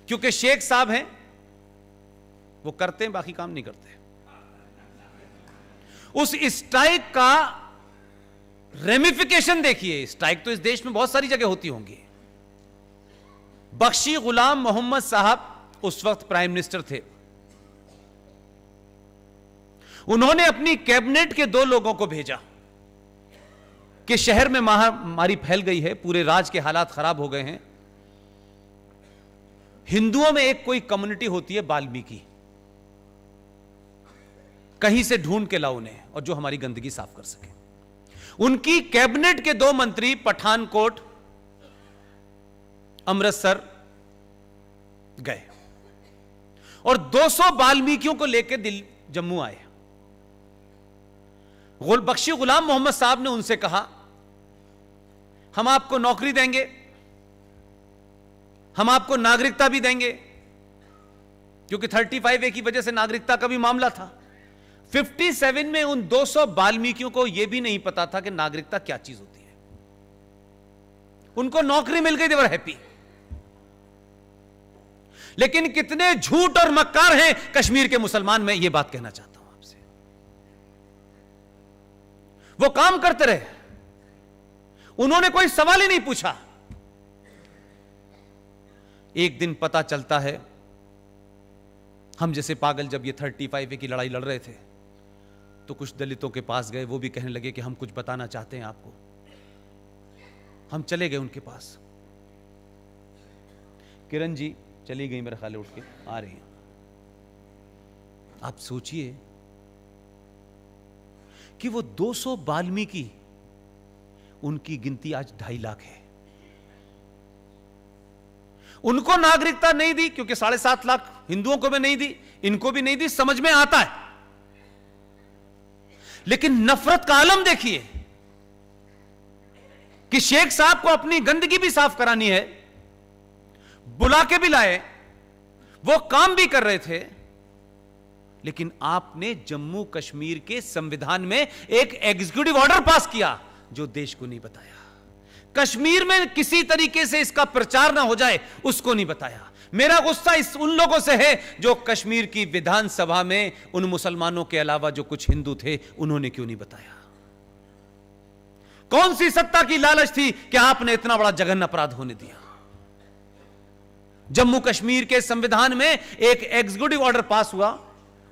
क्योंकि शेख साहब हैं, वो करते हैं, बाकी काम नहीं करते। उस स्ट्राइक का रेमिफिकेशन देखिए। स्ट्राइक तो इस देश में बहुत सारी जगह होती होंगी। बख्शी गुलाम मोहम्मद साहब उस वक्त प्राइम मिनिस्टर थे। उन्होंने अपनी कैबिनेट के 2 लोगों को भेजा कि शहर में महामारी फैल गई है, पूरे राज्य के हालात खराब हो गए हैं, हिंदुओं में एक कोई कम्युनिटी होती है वाल्मीकि, कहीं से ढूंढ के लाओ उन्हें, और जो हमारी गंदगी साफ कर सके। उनकी कैबिनेट के 2 मंत्री पठानकोट, अमृतसर गए और 200 वाल्मीकियों को लेकर जम्मू आए। बख्शी गुलाम मोहम्मद साहब ने उनसे कहा, हम आपको नौकरी देंगे, हम आपको नागरिकता भी देंगे, क्योंकि 35A की वजह से नागरिकता का भी मामला था। 57 में उन 200 वाल्मीकियों को यह भी नहीं पता था कि नागरिकता क्या चीज होती है। उनको नौकरी मिल गई, दे वर हैप्पी। लेकिन कितने झूठ और मक्कार हैं कश्मीर के मुसलमान, मैं यह बात कहना चाहता हूं आपसे। वो काम करते रहे, उन्होंने कोई सवाल ही नहीं पूछा। एक दिन पता चलता है, हम जैसे पागल जब ये 35A की लड़ाई लड़ रहे थे तो कुछ दलितों के पास गए, वो भी कहने लगे कि हम कुछ बताना चाहते हैं आपको। हम चले गए उनके पास। किरण जी चली गई मेरे ख्याल, उठ के आ रही हैं। आप सोचिए कि वो 200 वाल्मीकि, उनकी गिनती आज 2.5 लाख है। उनको नागरिकता नहीं दी क्योंकि 7.5 लाख हिंदुओं को भी नहीं दी, इनको भी नहीं दी, समझ में आता है। लेकिन नफरत का आलम देखिए कि शेख साहब को अपनी गंदगी भी साफ करानी है, बुला के भी लाए, वो काम भी कर रहे थे, लेकिन आपने जम्मू कश्मीर के संविधान में एक एग्जीक्यूटिव ऑर्डर पास किया जो देश को नहीं बताया। कश्मीर में किसी तरीके से इसका प्रचार ना हो जाए उसको नहीं बताया। मेरा गुस्सा उन लोगों से है जो कश्मीर की विधानसभा में उन मुसलमानों के अलावा जो कुछ हिंदू थे उन्होंने क्यों नहीं बताया। कौन सी सत्ता की लालच थी कि आपने इतना बड़ा जघन्य अपराध होने दिया। जम्मू कश्मीर के संविधान में एक एग्जीक्यूटिव ऑर्डर पास हुआ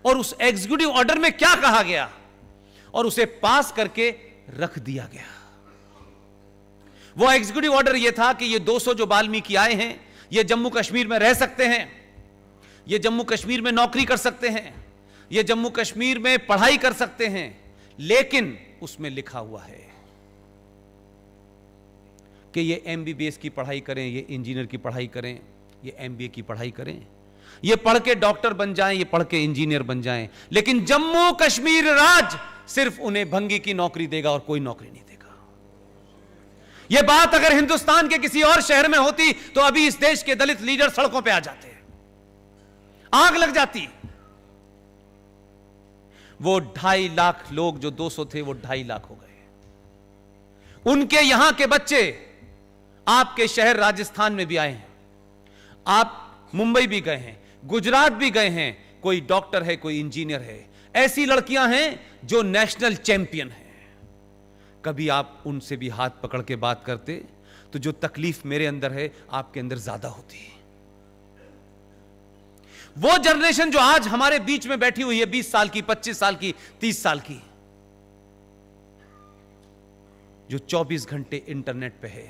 और उस एग्जीक्यूटिव ऑर्डर में क्या कहा गया और उसे पास करके रख दिया गया। वो एग्जीक्यूटिव ऑर्डर यह था कि ये 200 जो वाल्मीकि आए हैं ये जम्मू कश्मीर में रह सकते हैं, ये जम्मू कश्मीर में नौकरी कर सकते हैं, ये जम्मू कश्मीर में पढ़ाई कर सकते हैं, लेकिन उसमें लिखा हुआ है कि ये MBBS की पढ़ाई करें, ये इंजीनियर की पढ़ाई करें, ये MBA की पढ़ाई करें, ये पढ़ के डॉक्टर बन जाएं, ये पढ़ के इंजीनियर बन जाएं, लेकिन जम्मू कश्मीर राज्य सिर्फ उन्हें भंगी की नौकरी देगा और कोई नौकरी नहीं देगा। यह बात अगर हिंदुस्तान के किसी और शहर में होती तो अभी इस देश के दलित लीडर सड़कों पे आ जाते, आग लग जाती। वो 2.5 लाख लोग जो 200 थे वो 2.5 लाख हो गए। उनके यहां के बच्चे आपके शहर राजस्थान में भी आए हैं, आप मुंबई भी गए हैं, गुजरात भी गए हैं, कोई डॉक्टर है, कोई इंजीनियर है। ऐसी लड़कियां हैं जो नेशनल चैंपियन हैं। कभी आप उनसे भी हाथ पकड़ के बात करते तो जो तकलीफ मेरे अंदर है आपके अंदर ज्यादा होती है। वो जनरेशन जो आज हमारे बीच में बैठी हुई है, 20 साल की, 25 साल की, 30 साल की, जो 24 घंटे इंटरनेट पे है,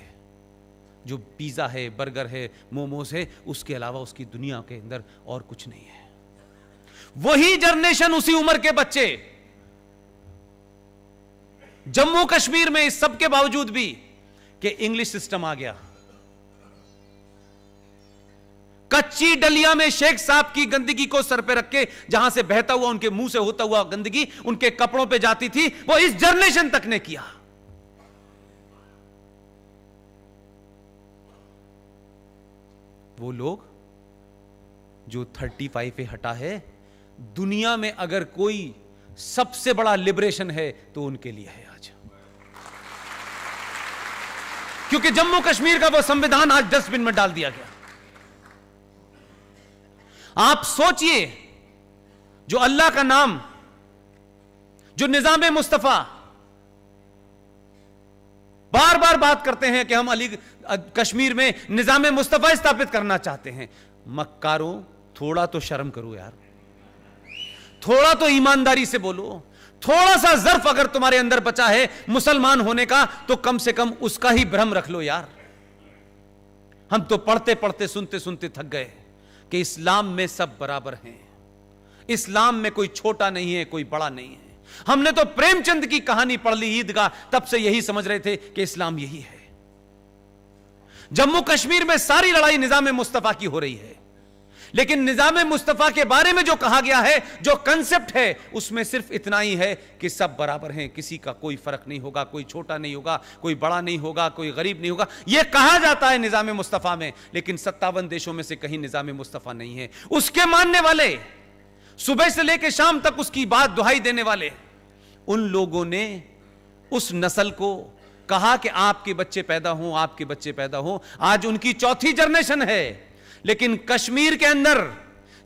जो पिज्जा है, बर्गर है, मोमोज है, उसके अलावा उसकी दुनिया के अंदर और कुछ नहीं है। वही जनरेशन, उसी उम्र के बच्चे जम्मू कश्मीर में इस सब के बावजूद भी कि इंग्लिश सिस्टम आ गया, कच्ची डलिया में शेख साहब की गंदगी को सर पे रख के जहां से बहता हुआ उनके मुंह से होता हुआ गंदगी उनके कपड़ों पे जाती थी, वो इस जनरेशन तक ने किया। वो लोग जो 35 पे हटा है, दुनिया में अगर कोई सबसे बड़ा लिबरेशन है तो उनके लिए है आज, क्योंकि जम्मू कश्मीर का वो संविधान आज डस्टबिन में डाल दिया गया। आप सोचिए, जो अल्लाह का नाम, जो निजाम मुस्तफा बार बार बात करते हैं कि हम कश्मीर में निजाम मुस्तफा स्थापित करना चाहते हैं। मक्कारों, थोड़ा तो शर्म करो यार, थोड़ा तो ईमानदारी से बोलो, थोड़ा सा ज़र्फ अगर तुम्हारे अंदर बचा है मुसलमान होने का तो कम से कम उसका ही भ्रम रख लो यार। हम तो पढ़ते पढ़ते, सुनते सुनते थक गए। कि इस्लाम में सब बराबर हैं, इस्लाम में कोई छोटा नहीं है, कोई बड़ा नहीं है। हमने तो प्रेमचंद की कहानी पढ़ ली ईदगाह, तब से यही समझ रहे थे कि इस्लाम यही है। जम्मू कश्मीर में सारी लड़ाई निजाम मुस्तफा की हो रही है, लेकिन निजाम मुस्तफा के बारे में जो कहा गया है, जो कंसेप्ट है, उसमें सिर्फ इतना ही है कि सब बराबर हैं, किसी का कोई फर्क नहीं होगा, कोई छोटा नहीं होगा, कोई बड़ा नहीं होगा, कोई गरीब नहीं होगा। यह कहा जाता है निजाम मुस्तफा में, लेकिन 57 देशों में से कहीं निजाम मुस्तफा नहीं है। उसके मानने वाले, सुबह से लेकर शाम तक उसकी बात दुहाई देने वाले, उन लोगों ने उस नस्ल को कहा कि आपके बच्चे पैदा हों, आपके बच्चे पैदा हों। आज उनकी चौथी जनरेशन है, लेकिन कश्मीर के अंदर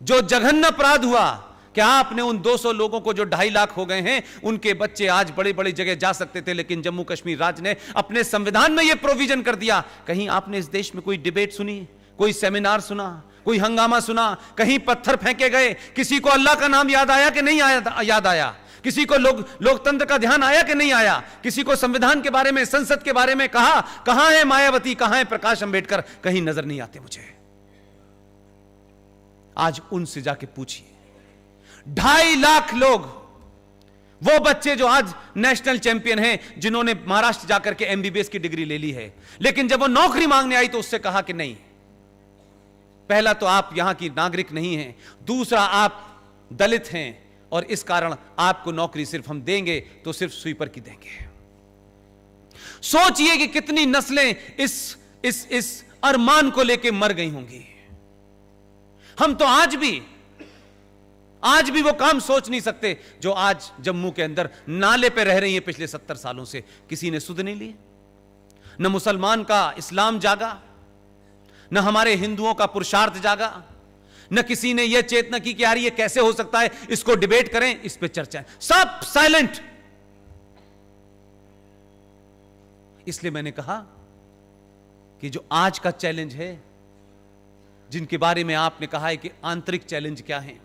जो जघन्य अपराध हुआ कि आपने उन 200 लोगों को जो 2.5 लाख हो गए हैं, उनके बच्चे आज बड़ी बड़ी जगह जा सकते थे, लेकिन जम्मू कश्मीर राज्य ने अपने संविधान में यह प्रोविजन कर दिया। कहीं आपने इस देश में कोई डिबेट सुनी, कोई सेमिनार सुना, कोई हंगामा सुना? कहीं पत्थर फेंके गए? किसी को अल्लाह का नाम याद आया कि नहीं याद आया? किसी को लोकतंत्र का ध्यान आया कि नहीं आया? किसी को संविधान के बारे में, संसद के बारे में कहा? कहां है मायावती, कहां है प्रकाश अंबेडकर? कहीं नजर नहीं आते मुझे। आज उनसे जाके पूछिए, 2.5 लाख लोग, वो बच्चे जो आज नेशनल चैंपियन हैं, जिन्होंने महाराष्ट्र जाकर के एमबीबीएस की डिग्री ले ली है, लेकिन जब वो नौकरी मांगने आई तो उससे कहा कि नहीं, पहला तो आप यहां की नागरिक नहीं हैं, दूसरा आप दलित हैं, और इस कारण आपको नौकरी सिर्फ हम देंगे तो सिर्फ स्वीपर की देंगे। सोचिए कि कितनी नस्लें इस अरमान को लेकर मर गई होंगी। हम तो आज भी वो काम सोच नहीं सकते जो आज जम्मू के अंदर नाले पे रह रही हैं पिछले 70 सालों से। किसी ने सुध नहीं ली। न मुसलमान का इस्लाम जागा, न हमारे हिंदुओं का पुरुषार्थ जागा, न किसी ने यह चेतना की कि यार ये कैसे हो सकता है, इसको डिबेट करें, इस पे चर्चा। सब साइलेंट। इसलिए मैंने कहा कि जो आज का चैलेंज है, जिनके बारे में आपने कहा है कि आंतरिक चैलेंज क्या है,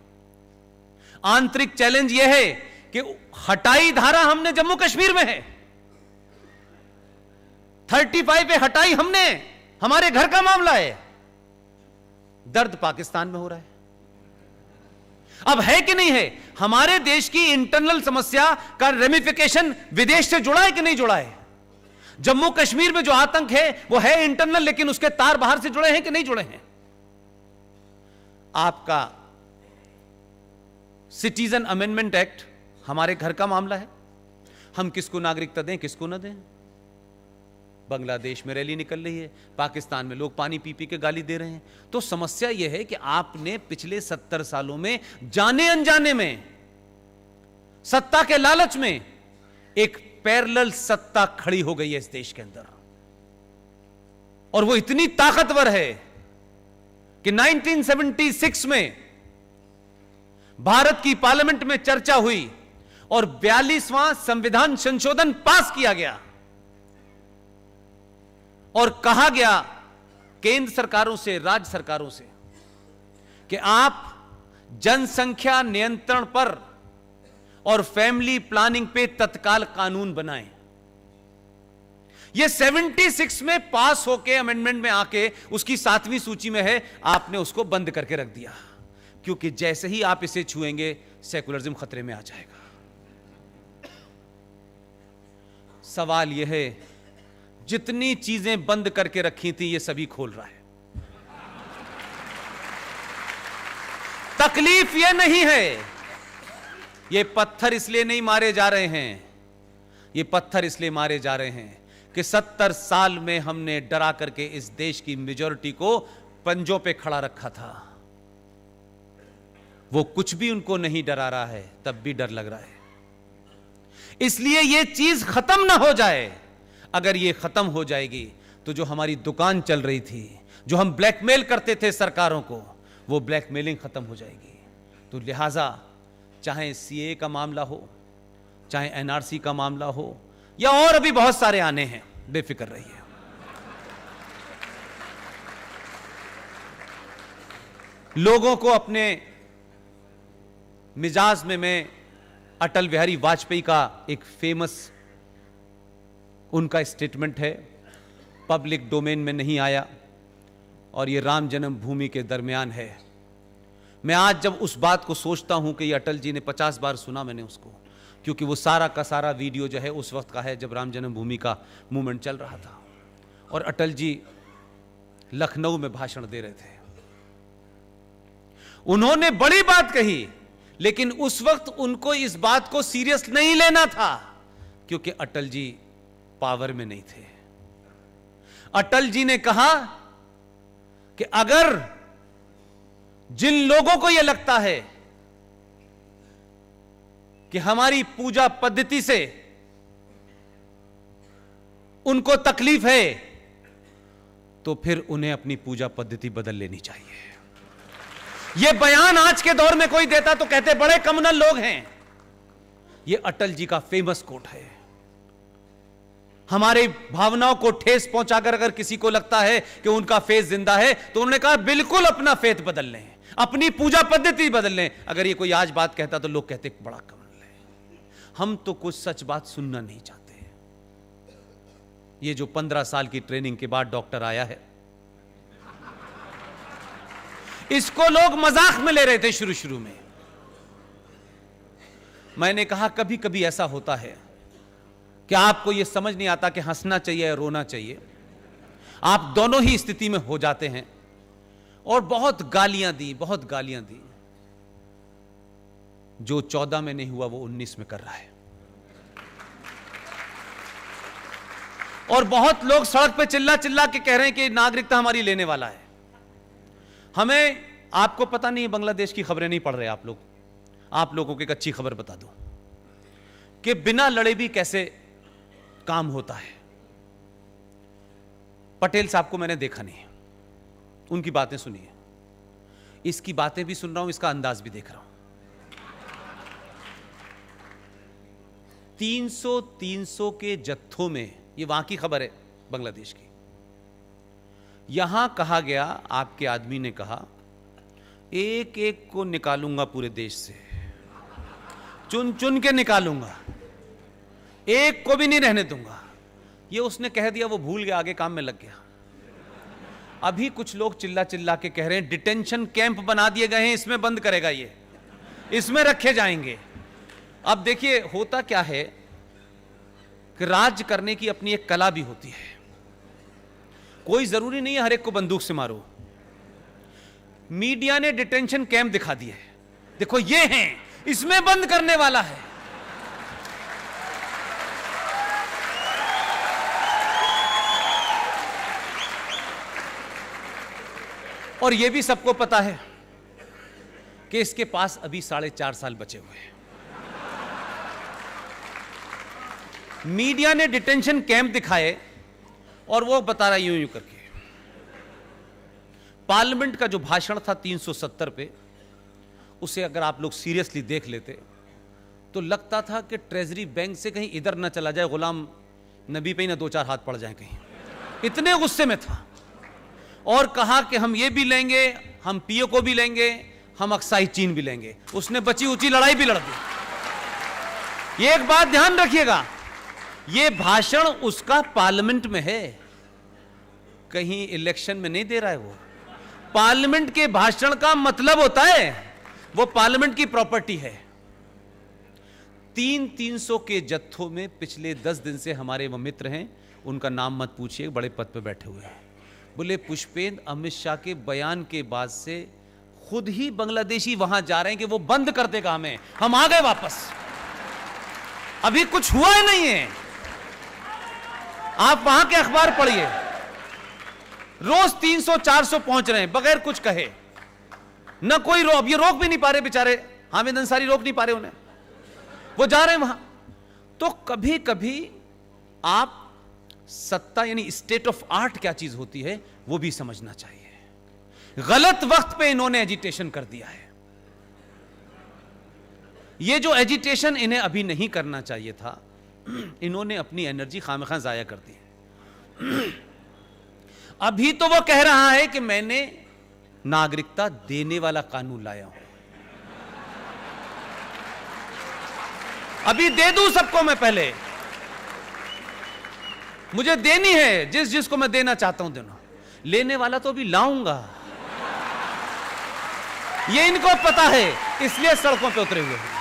आंतरिक चैलेंज यह है कि हटाई धारा हमने जम्मू कश्मीर में है, 35 पे हटाई हमने, हमारे घर का मामला है। दर्द पाकिस्तान में हो रहा है। अब है कि नहीं है? हमारे देश की इंटरनल समस्या का रेमिफिकेशन विदेश से जुड़ा है कि नहीं जुड़ा है? जम्मू कश्मीर में जो आतंक है वो है इंटरनल, लेकिन उसके तार बाहर से जुड़े हैं कि नहीं जुड़े हैं? आपका सिटीजन अमेंडमेंट एक्ट हमारे घर का मामला है। हम किसको नागरिकता दें, किसको ना दें? बांग्लादेश में रैली निकल रही है, पाकिस्तान में लोग पानी पी पी के गाली दे रहे हैं। तो समस्या यह है कि आपने पिछले 70 सालों में जाने अनजाने में, सत्ता के लालच में, एक पैरेलल सत्ता खड़ी हो गई है इस देश के अंदर, और वो इतनी ताकतवर है कि 1976 में भारत की पार्लियामेंट में चर्चा हुई और 42वां संविधान संशोधन पास किया गया और कहा गया केंद्र सरकारों से, राज्य सरकारों से कि आप जनसंख्या नियंत्रण पर और फैमिली प्लानिंग पे तत्काल कानून बनाएं। यह 76 में पास होके अमेंडमेंट में आके उसकी 7वीं सूची में है, आपने उसको बंद करके रख दिया, क्योंकि जैसे ही आप इसे छुएंगे सेकुलरिज्म खतरे में आ जाएगा। सवाल यह है, जितनी चीजें बंद करके रखी थी ये सभी खोल रहा है। तकलीफ यह नहीं है, ये पत्थर इसलिए नहीं मारे जा रहे हैं, ये पत्थर इसलिए मारे जा रहे हैं कि 70 साल में हमने डरा करके इस देश की मेजॉरिटी को पंजों पे खड़ा रखा था। वो कुछ भी उनको नहीं डरा रहा है, तब भी डर लग रहा है। इसलिए ये चीज खत्म ना हो जाए। अगर ये खत्म हो जाएगी तो जो हमारी दुकान चल रही थी, जो हम ब्लैकमेल करते थे सरकारों को, वो ब्लैकमेलिंग खत्म हो जाएगी। तो लिहाजा चाहे सीए का मामला हो, चाहे एनआरसी का मामला हो, या और अभी बहुत सारे आने हैं, बेफिक्र रहिए। लोगों को अपने मिजाज में मैं अटल बिहारी वाजपेयी का एक फेमस उनका स्टेटमेंट है, पब्लिक डोमेन में नहीं आया और ये राम जन्मभूमि के दरमियान है, मैं आज जब उस बात को सोचता हूं कि ये अटल जी ने 50 बार सुना मैंने उसको, क्योंकि वो सारा का सारा वीडियो जो है उस वक्त का है जब राम जन्मभूमि का मूवमेंट चल रहा था और अटल जी लखनऊ में भाषण दे रहे थे। उन्होंने बड़ी बात कही, लेकिन उस वक्त उनको इस बात को सीरियस नहीं लेना था, क्योंकि अटल जी पावर में नहीं थे। अटल जी ने कहा कि अगर जिन लोगों को यह लगता है कि हमारी पूजा पद्धति से उनको तकलीफ है, तो फिर उन्हें अपनी पूजा पद्धति बदल लेनी चाहिए। यह बयान आज के दौर में कोई देता तो कहते बड़े कम्युनल लोग हैं। यह अटल जी का फेमस कोट है। हमारे भावनाओं को ठेस पहुंचाकर अगर किसी को लगता है कि उनका फेथ जिंदा है, तो उन्होंने कहा बिल्कुल अपना फेथ बदल लें, अपनी पूजा पद्धति बदल लें। अगर ये कोई आज बात कहता तो लोग कहते बड़ा कम्युनल है। हम तो कुछ सच बात सुनना नहीं चाहते। ये जो 15 साल की ट्रेनिंग के बाद डॉक्टर आया है, इसको लोग मजाक में ले रहे थे शुरू शुरू में। मैंने कहा कभी कभी ऐसा होता है कि आपको यह समझ नहीं आता कि हंसना चाहिए या रोना चाहिए। आप दोनों ही स्थिति में हो जाते हैं। और बहुत गालियां दी, बहुत गालियां दी। जो 14 में नहीं हुआ वो 19 में कर रहा है। और बहुत लोग सड़क पे चिल्ला चिल्ला के कह रहे हैं कि नागरिकता हमारी लेने वाला है। हमें, आपको पता नहीं, बांग्लादेश की खबरें नहीं पढ़ रहे आप लोग। आप लोगों को एक अच्छी खबर बता दूं कि बिना लड़े भी कैसे काम होता है। पटेल साहब को मैंने देखा नहीं, उनकी बातें सुनी है। इसकी बातें भी सुन रहा हूं, इसका अंदाज भी देख रहा हूं। 300 के जत्थों में, ये वहां की खबर है बांग्लादेश की। यहां कहा गया, आपके आदमी ने कहा, एक एक को निकालूंगा पूरे देश से, चुन चुन के निकालूंगा, एक को भी नहीं रहने दूंगा। ये उसने कह दिया, वो भूल गया, आगे काम में लग गया। अभी कुछ लोग चिल्ला चिल्ला के कह रहे हैं डिटेंशन कैंप बना दिए गए हैं, इसमें बंद करेगा, ये इसमें रखे जाएंगे। अब देखिए होता क्या है कि राज करने की अपनी एक कला भी होती है। कोई जरूरी नहीं है हर एक को बंदूक से मारो। मीडिया ने डिटेंशन कैंप दिखा दिए, देखो ये हैं, इसमें बंद करने वाला है। और यह भी सबको पता है कि इसके पास अभी 4.5 साल बचे हुए हैं। मीडिया ने डिटेंशन कैंप दिखाए और वो बता रहा यूं यूं करके। पार्लियामेंट का जो भाषण था 370 पे, उसे अगर आप लोग सीरियसली देख लेते तो लगता था कि ट्रेजरी बैंक से कहीं इधर ना चला जाए, गुलाम नबी पे ही ना 2-4 हाथ पड़ जाए कहीं। इतने गुस्से में था। और कहा कि हम ये भी लेंगे, हम पीओ को भी लेंगे, हम अक्साई चीन भी लेंगे। उसने बची ऊंची लड़ाई भी लड़ दी। ये एक बात ध्यान रखिएगा, ये भाषण उसका पार्लियामेंट में है, कहीं इलेक्शन में नहीं दे रहा है। वो पार्लियामेंट के भाषण का मतलब होता है, वो पार्लियामेंट की प्रॉपर्टी है। 300 के जत्थों में पिछले 10 दिन से हमारे वो मित्र हैं, उनका नाम मत पूछिए, बड़े पद पे बैठे हुए हैं। बोले पुष्पेंद्र, अमित शाह के बयान के बाद से खुद ही बांग्लादेशी वहां जा रहे हैं कि वो बंद कर देगा हमें, हम आ गए वापस। अभी कुछ हुआ ही नहीं है। आप वहां के अखबार पढ़िए, रोज 300-400 पहुंच रहे हैं बगैर कुछ कहे। न कोई अब ये रोक भी नहीं पा रहे बेचारे, हामिद अंसारी रोक नहीं पा रहे उन्हें, वो जा रहे हैं वहां। तो कभी कभी आप सत्ता यानी स्टेट ऑफ आर्ट क्या चीज होती है वो भी समझना चाहिए। गलत वक्त पे इन्होंने एजिटेशन कर दिया है। ये जो एजिटेशन इन्हें अभी नहीं करना चाहिए था, इन्होंने अपनी एनर्जी खामखा जाया कर दी। अभी तो वो कह रहा है कि मैंने नागरिकता देने वाला कानून लाया हूं, अभी दे दूं सबको मैं, पहले मुझे देनी है, जिस जिसको मैं देना चाहता हूं देना। लेने वाला तो अभी लाऊंगा। ये इनको पता है, इसलिए सड़कों पे उतरे हुए हैं।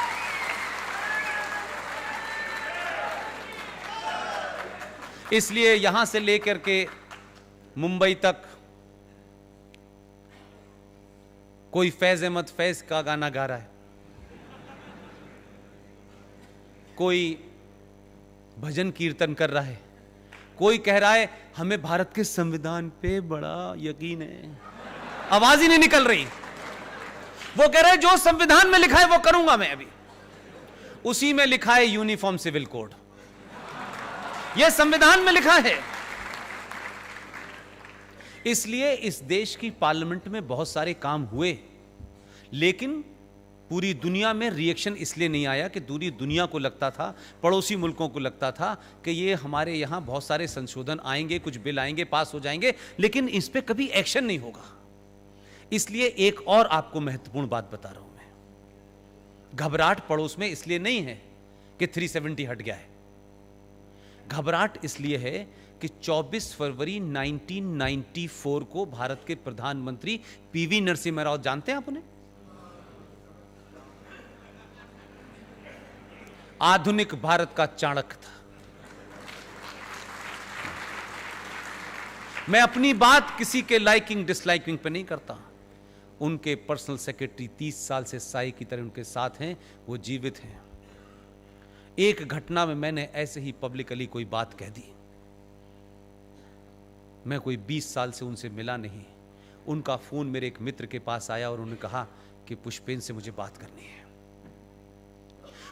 इसलिए यहां से लेकर के मुंबई तक कोई फैज अहमद फैज का गाना गा रहा है, कोई भजन कीर्तन कर रहा है, कोई कह रहा है हमें भारत के संविधान पे बड़ा यकीन है, आवाज ही नहीं निकल रही। वो कह रहा है जो संविधान में लिखा है वो करूंगा मैं। अभी उसी में लिखा है यूनिफॉर्म सिविल कोड, यह संविधान में लिखा है। इसलिए इस देश की पार्लियामेंट में बहुत सारे काम हुए, लेकिन पूरी दुनिया में रिएक्शन इसलिए नहीं आया कि पूरी दुनिया को लगता था, पड़ोसी मुल्कों को लगता था कि ये हमारे यहां बहुत सारे संशोधन आएंगे, कुछ बिल आएंगे, पास हो जाएंगे, लेकिन इस पे कभी एक्शन नहीं होगा। इसलिए एक और आपको महत्वपूर्ण बात बता रहा हूं मैं, घबराहट पड़ोस में इसलिए नहीं है कि 370 हट गया है। घबराहट इसलिए है कि 24 फरवरी 1994 को भारत के प्रधानमंत्री पीवी नरसिम्हा राव, जानते हैं आप उन्हें? आधुनिक भारत का चाणक्य था। मैं अपनी बात किसी के लाइकिंग डिसलाइकिंग पे नहीं करता। उनके पर्सनल सेक्रेटरी 30 साल से साई की तरह उनके साथ हैं, वो जीवित हैं। एक घटना में मैंने ऐसे ही पब्लिकली कोई बात कह दी, मैं कोई 20 साल से उनसे मिला नहीं। उनका फोन मेरे एक मित्र के पास आया और उन्होंने कहा कि पुष्पेन से मुझे बात करनी है।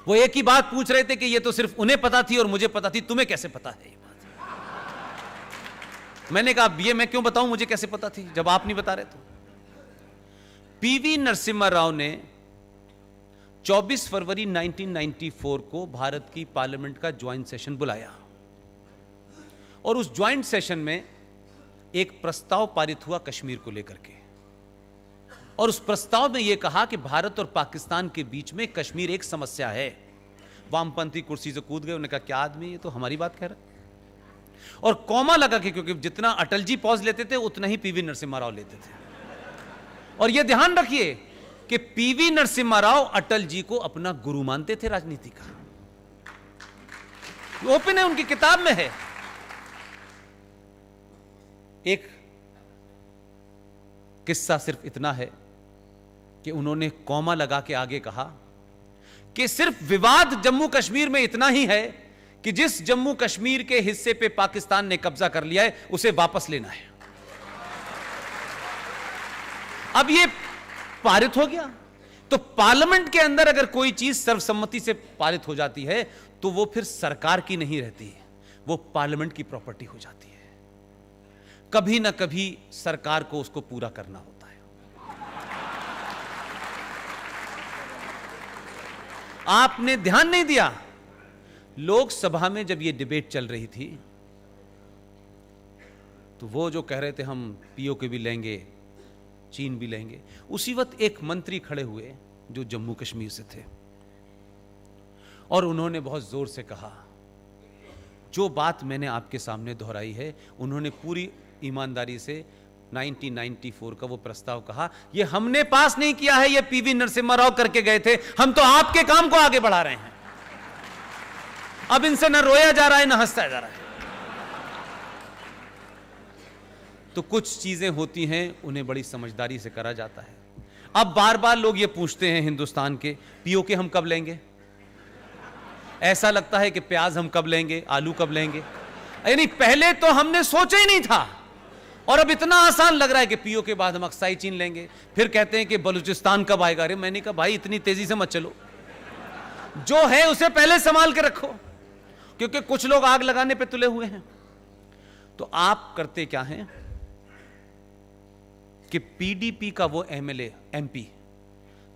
वो एक ही बात पूछ रहे थे कि ये तो सिर्फ उन्हें पता थी और मुझे पता थी, तुम्हें कैसे पता है ये बात? मैंने कहा ये मैं क्यों बताऊं, मुझे कैसे पता थी जब आप नहीं बता रहे। तो पीवी नरसिम्हा राव ने 24 फरवरी 1994 को भारत की पार्लियामेंट का ज्वाइंट सेशन बुलाया और उस ज्वाइंट सेशन में एक प्रस्ताव पारित हुआ कश्मीर को लेकर के, और उस प्रस्ताव में यह कहा कि भारत और पाकिस्तान के बीच में कश्मीर एक समस्या है। वामपंथी कुर्सी से कूद गए, उन्होंने कहा क्या आदमी, ये तो हमारी बात कह रहा है। और कौमा लगा के, क्योंकि जितना अटल जी पॉज लेते थे उतना ही पीवी नरसिम्हा राव लेते थे। और यह ध्यान रखिए कि पीवी नरसिम्हा राव अटल जी को अपना गुरु मानते थे राजनीति का, ओपन है, उनकी किताब में है। एक किस्सा सिर्फ इतना है कि उन्होंने कौमा लगा के आगे कहा कि सिर्फ विवाद जम्मू कश्मीर में इतना ही है कि जिस जम्मू कश्मीर के हिस्से पे पाकिस्तान ने कब्जा कर लिया है उसे वापस लेना है। अब ये पारित हो गया, तो पार्लियामेंट के अंदर अगर कोई चीज सर्वसम्मति से पारित हो जाती है तो वो फिर सरकार की नहीं रहती है, वो पार्लियामेंट की प्रॉपर्टी हो जाती है। कभी ना कभी सरकार को उसको पूरा करना होता है। आपने ध्यान नहीं दिया, लोकसभा में जब ये डिबेट चल रही थी तो वो जो कह रहे थे हम पीओके भी लेंगे, चीन भी लेंगे, उसी वक्त एक मंत्री खड़े हुए जो जम्मू कश्मीर से थे और उन्होंने बहुत जोर से कहा, जो बात मैंने आपके सामने दोहराई है, उन्होंने पूरी ईमानदारी से 1994 का वो प्रस्ताव कहा, ये हमने पास नहीं किया है, ये पीवी नरसिम्हा राव करके गए थे, हम तो आपके काम को आगे बढ़ा रहे हैं। अब इनसे न रोया जा रहा है न हंसा जा रहा है। तो कुछ चीजें होती हैं, उन्हें बड़ी समझदारी से करा जाता है। अब बार बार लोग ये पूछते हैं हिंदुस्तान के, पीओके हम कब लेंगे? ऐसा लगता है कि प्याज हम कब लेंगे, आलू कब लेंगे, यानी पहले तो हमने सोचा ही नहीं था और अब इतना आसान लग रहा है कि पीओ के बाद हम अक्साई चीन लेंगे। फिर कहते हैं कि बलूचिस्तान कब आएगा। अरे मैंने कहा भाई इतनी तेजी से मत चलो, जो है उसे पहले संभाल के रखो, क्योंकि कुछ लोग आग लगाने पे तुले हुए हैं। तो आप करते क्या हैं कि पीडीपी का वो एमएलए एमपी,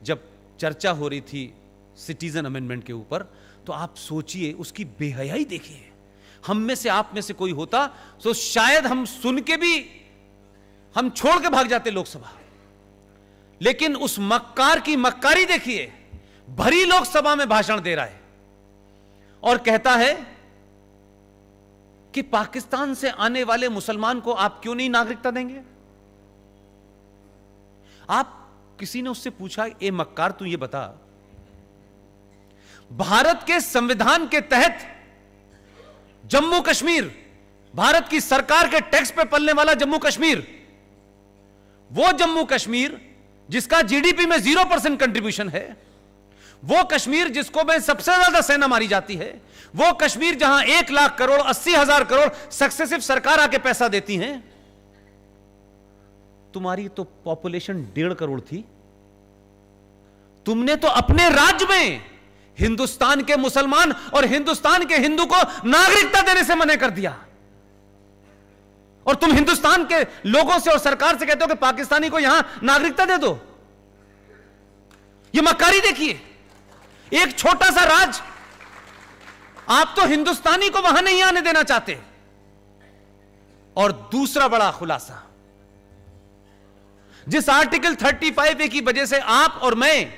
जब चर्चा हो रही थी सिटीजन अमेंडमेंट के ऊपर, तो आप सोचिए उसकी बेहयाई देखिए। हम में से आप में से कोई होता तो शायद हम सुन के भी हम छोड़ के भाग जाते लोकसभा, लेकिन उस मक्कार की मक्कारी देखिए, भरी लोकसभा में भाषण दे रहा है और कहता है कि पाकिस्तान से आने वाले मुसलमान को आप क्यों नहीं नागरिकता देंगे? आप किसी ने उससे पूछा, ए मक्कार तू ये बता, भारत के संविधान के तहत जम्मू कश्मीर, भारत की सरकार के टैक्स पे पलने वाला जम्मू कश्मीर, वो जम्मू कश्मीर जिसका जीडीपी में 0% कंट्रीब्यूशन है, वो कश्मीर जिसको में सबसे ज्यादा सेना मारी जाती है, वो कश्मीर जहां 1 लाख करोड़ 80,000 करोड़ सक्सेसिव सरकार आके पैसा देती है, तुम्हारी तो पॉपुलेशन 1.5 करोड़ थी। तुमने तो अपने राज्य में हिंदुस्तान के मुसलमान और हिंदुस्तान के हिंदू को नागरिकता देने से मना कर दिया, और तुम हिंदुस्तान के लोगों से और सरकार से कहते हो कि पाकिस्तानी को यहां नागरिकता दे दो। यह मक्कारी देखिए, एक छोटा सा राज्य, आप तो हिंदुस्तानी को वहां नहीं आने देना चाहते। और दूसरा बड़ा खुलासा, जिस आर्टिकल 35A की वजह से आप और मैं,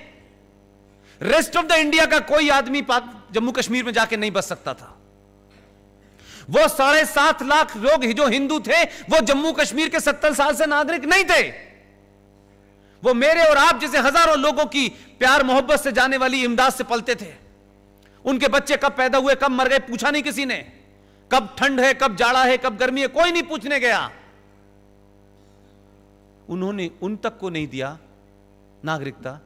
रेस्ट ऑफ द इंडिया का कोई आदमी जम्मू कश्मीर में जाके नहीं बच सकता था। वो 7.5 लाख लोग जो हिंदू थे, वो जम्मू कश्मीर के 70 साल से नागरिक नहीं थे। वो मेरे और आप जैसे हजारों लोगों की प्यार मोहब्बत से जाने वाली इमदाद से पलते थे। उनके बच्चे कब पैदा हुए, कब मर गए, पूछा नहीं किसी ने। कब ठंड है, कब जाड़ा है, कब गर्मी है, कोई नहीं पूछने गया। उन्होंने उन तक को नहीं दिया नागरिकता,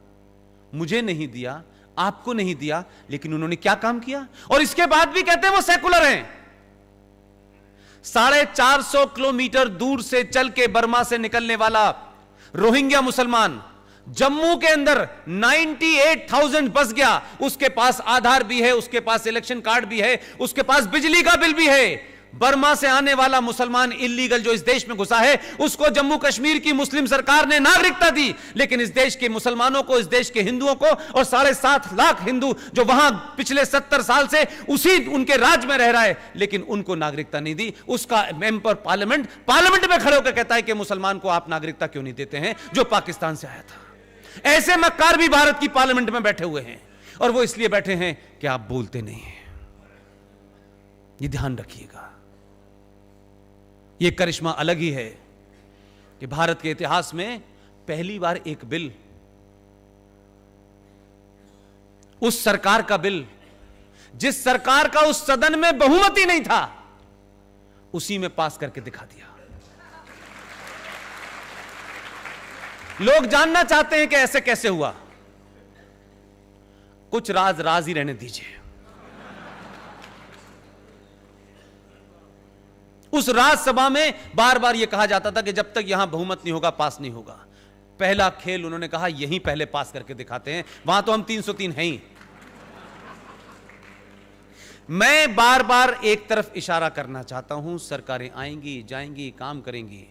मुझे नहीं दिया, आपको नहीं दिया, लेकिन उन्होंने क्या काम किया। और इसके बाद भी कहते हैं वो सेकुलर हैं। 450 किलोमीटर दूर से चल के बर्मा से निकलने वाला रोहिंग्या मुसलमान जम्मू के अंदर 98,000 बस गया। उसके पास आधार भी है, उसके पास इलेक्शन कार्ड भी है, उसके पास बिजली का बिल भी है। बर्मा से आने वाला मुसलमान इल्लीगल जो इस देश में घुसा है, उसको जम्मू कश्मीर की मुस्लिम सरकार ने नागरिकता दी, लेकिन इस देश के मुसलमानों को, इस देश के हिंदुओं को, और 7.5 लाख हिंदू जो वहां पिछले 70 साल से उसी उनके राज्य में रह रहा है, लेकिन उनको नागरिकता नहीं दी। उसका मेंबर पार्लियामेंट में खड़े होकर कहता है कि मुसलमान को आप नागरिकता क्यों नहीं देते हैं जो पाकिस्तान से आया था। ऐसे मक्कार भी भारत की पार्लियामेंट में बैठे हुए हैं, और वो इसलिए बैठे हैं कि आप बोलते नहीं हैं। ये ध्यान रखिएगा। ये करिश्मा अलग ही है कि भारत के इतिहास में पहली बार एक बिल, उस सरकार का बिल जिस सरकार का उस सदन में बहुमत ही नहीं था, उसी में पास करके दिखा दिया। लोग जानना चाहते हैं कि ऐसे कैसे हुआ। कुछ राज ही रहने दीजिए। उस राज्यसभा में बार बार यह कहा जाता था कि जब तक यहां बहुमत नहीं होगा पास नहीं होगा। पहला खेल उन्होंने कहा यहीं पहले पास करके दिखाते हैं, वहां तो हम 303 हैं ही। मैं बार बार एक तरफ इशारा करना चाहता हूं, सरकारें आएंगी जाएंगी काम करेंगी,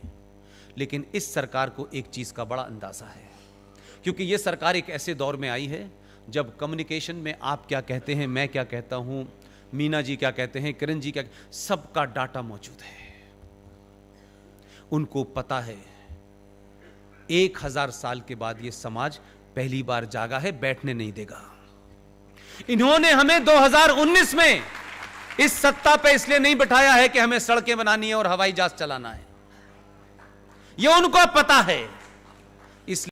लेकिन इस सरकार को एक चीज का बड़ा अंदाजा है, क्योंकि यह सरकार एक ऐसे दौर में आई है जब कम्युनिकेशन में आप क्या कहते हैं, मैं क्या कहता हूं, मीना जी क्या कहते हैं, किरण जी क्या, सबका डाटा मौजूद है। उनको पता है 1000 साल के बाद यह समाज पहली बार जागा है, बैठने नहीं देगा। इन्होंने हमें 2019 में इस सत्ता पे इसलिए नहीं बिठाया है कि हमें सड़कें बनानी है और हवाई जहाज चलाना है। यह उनको पता है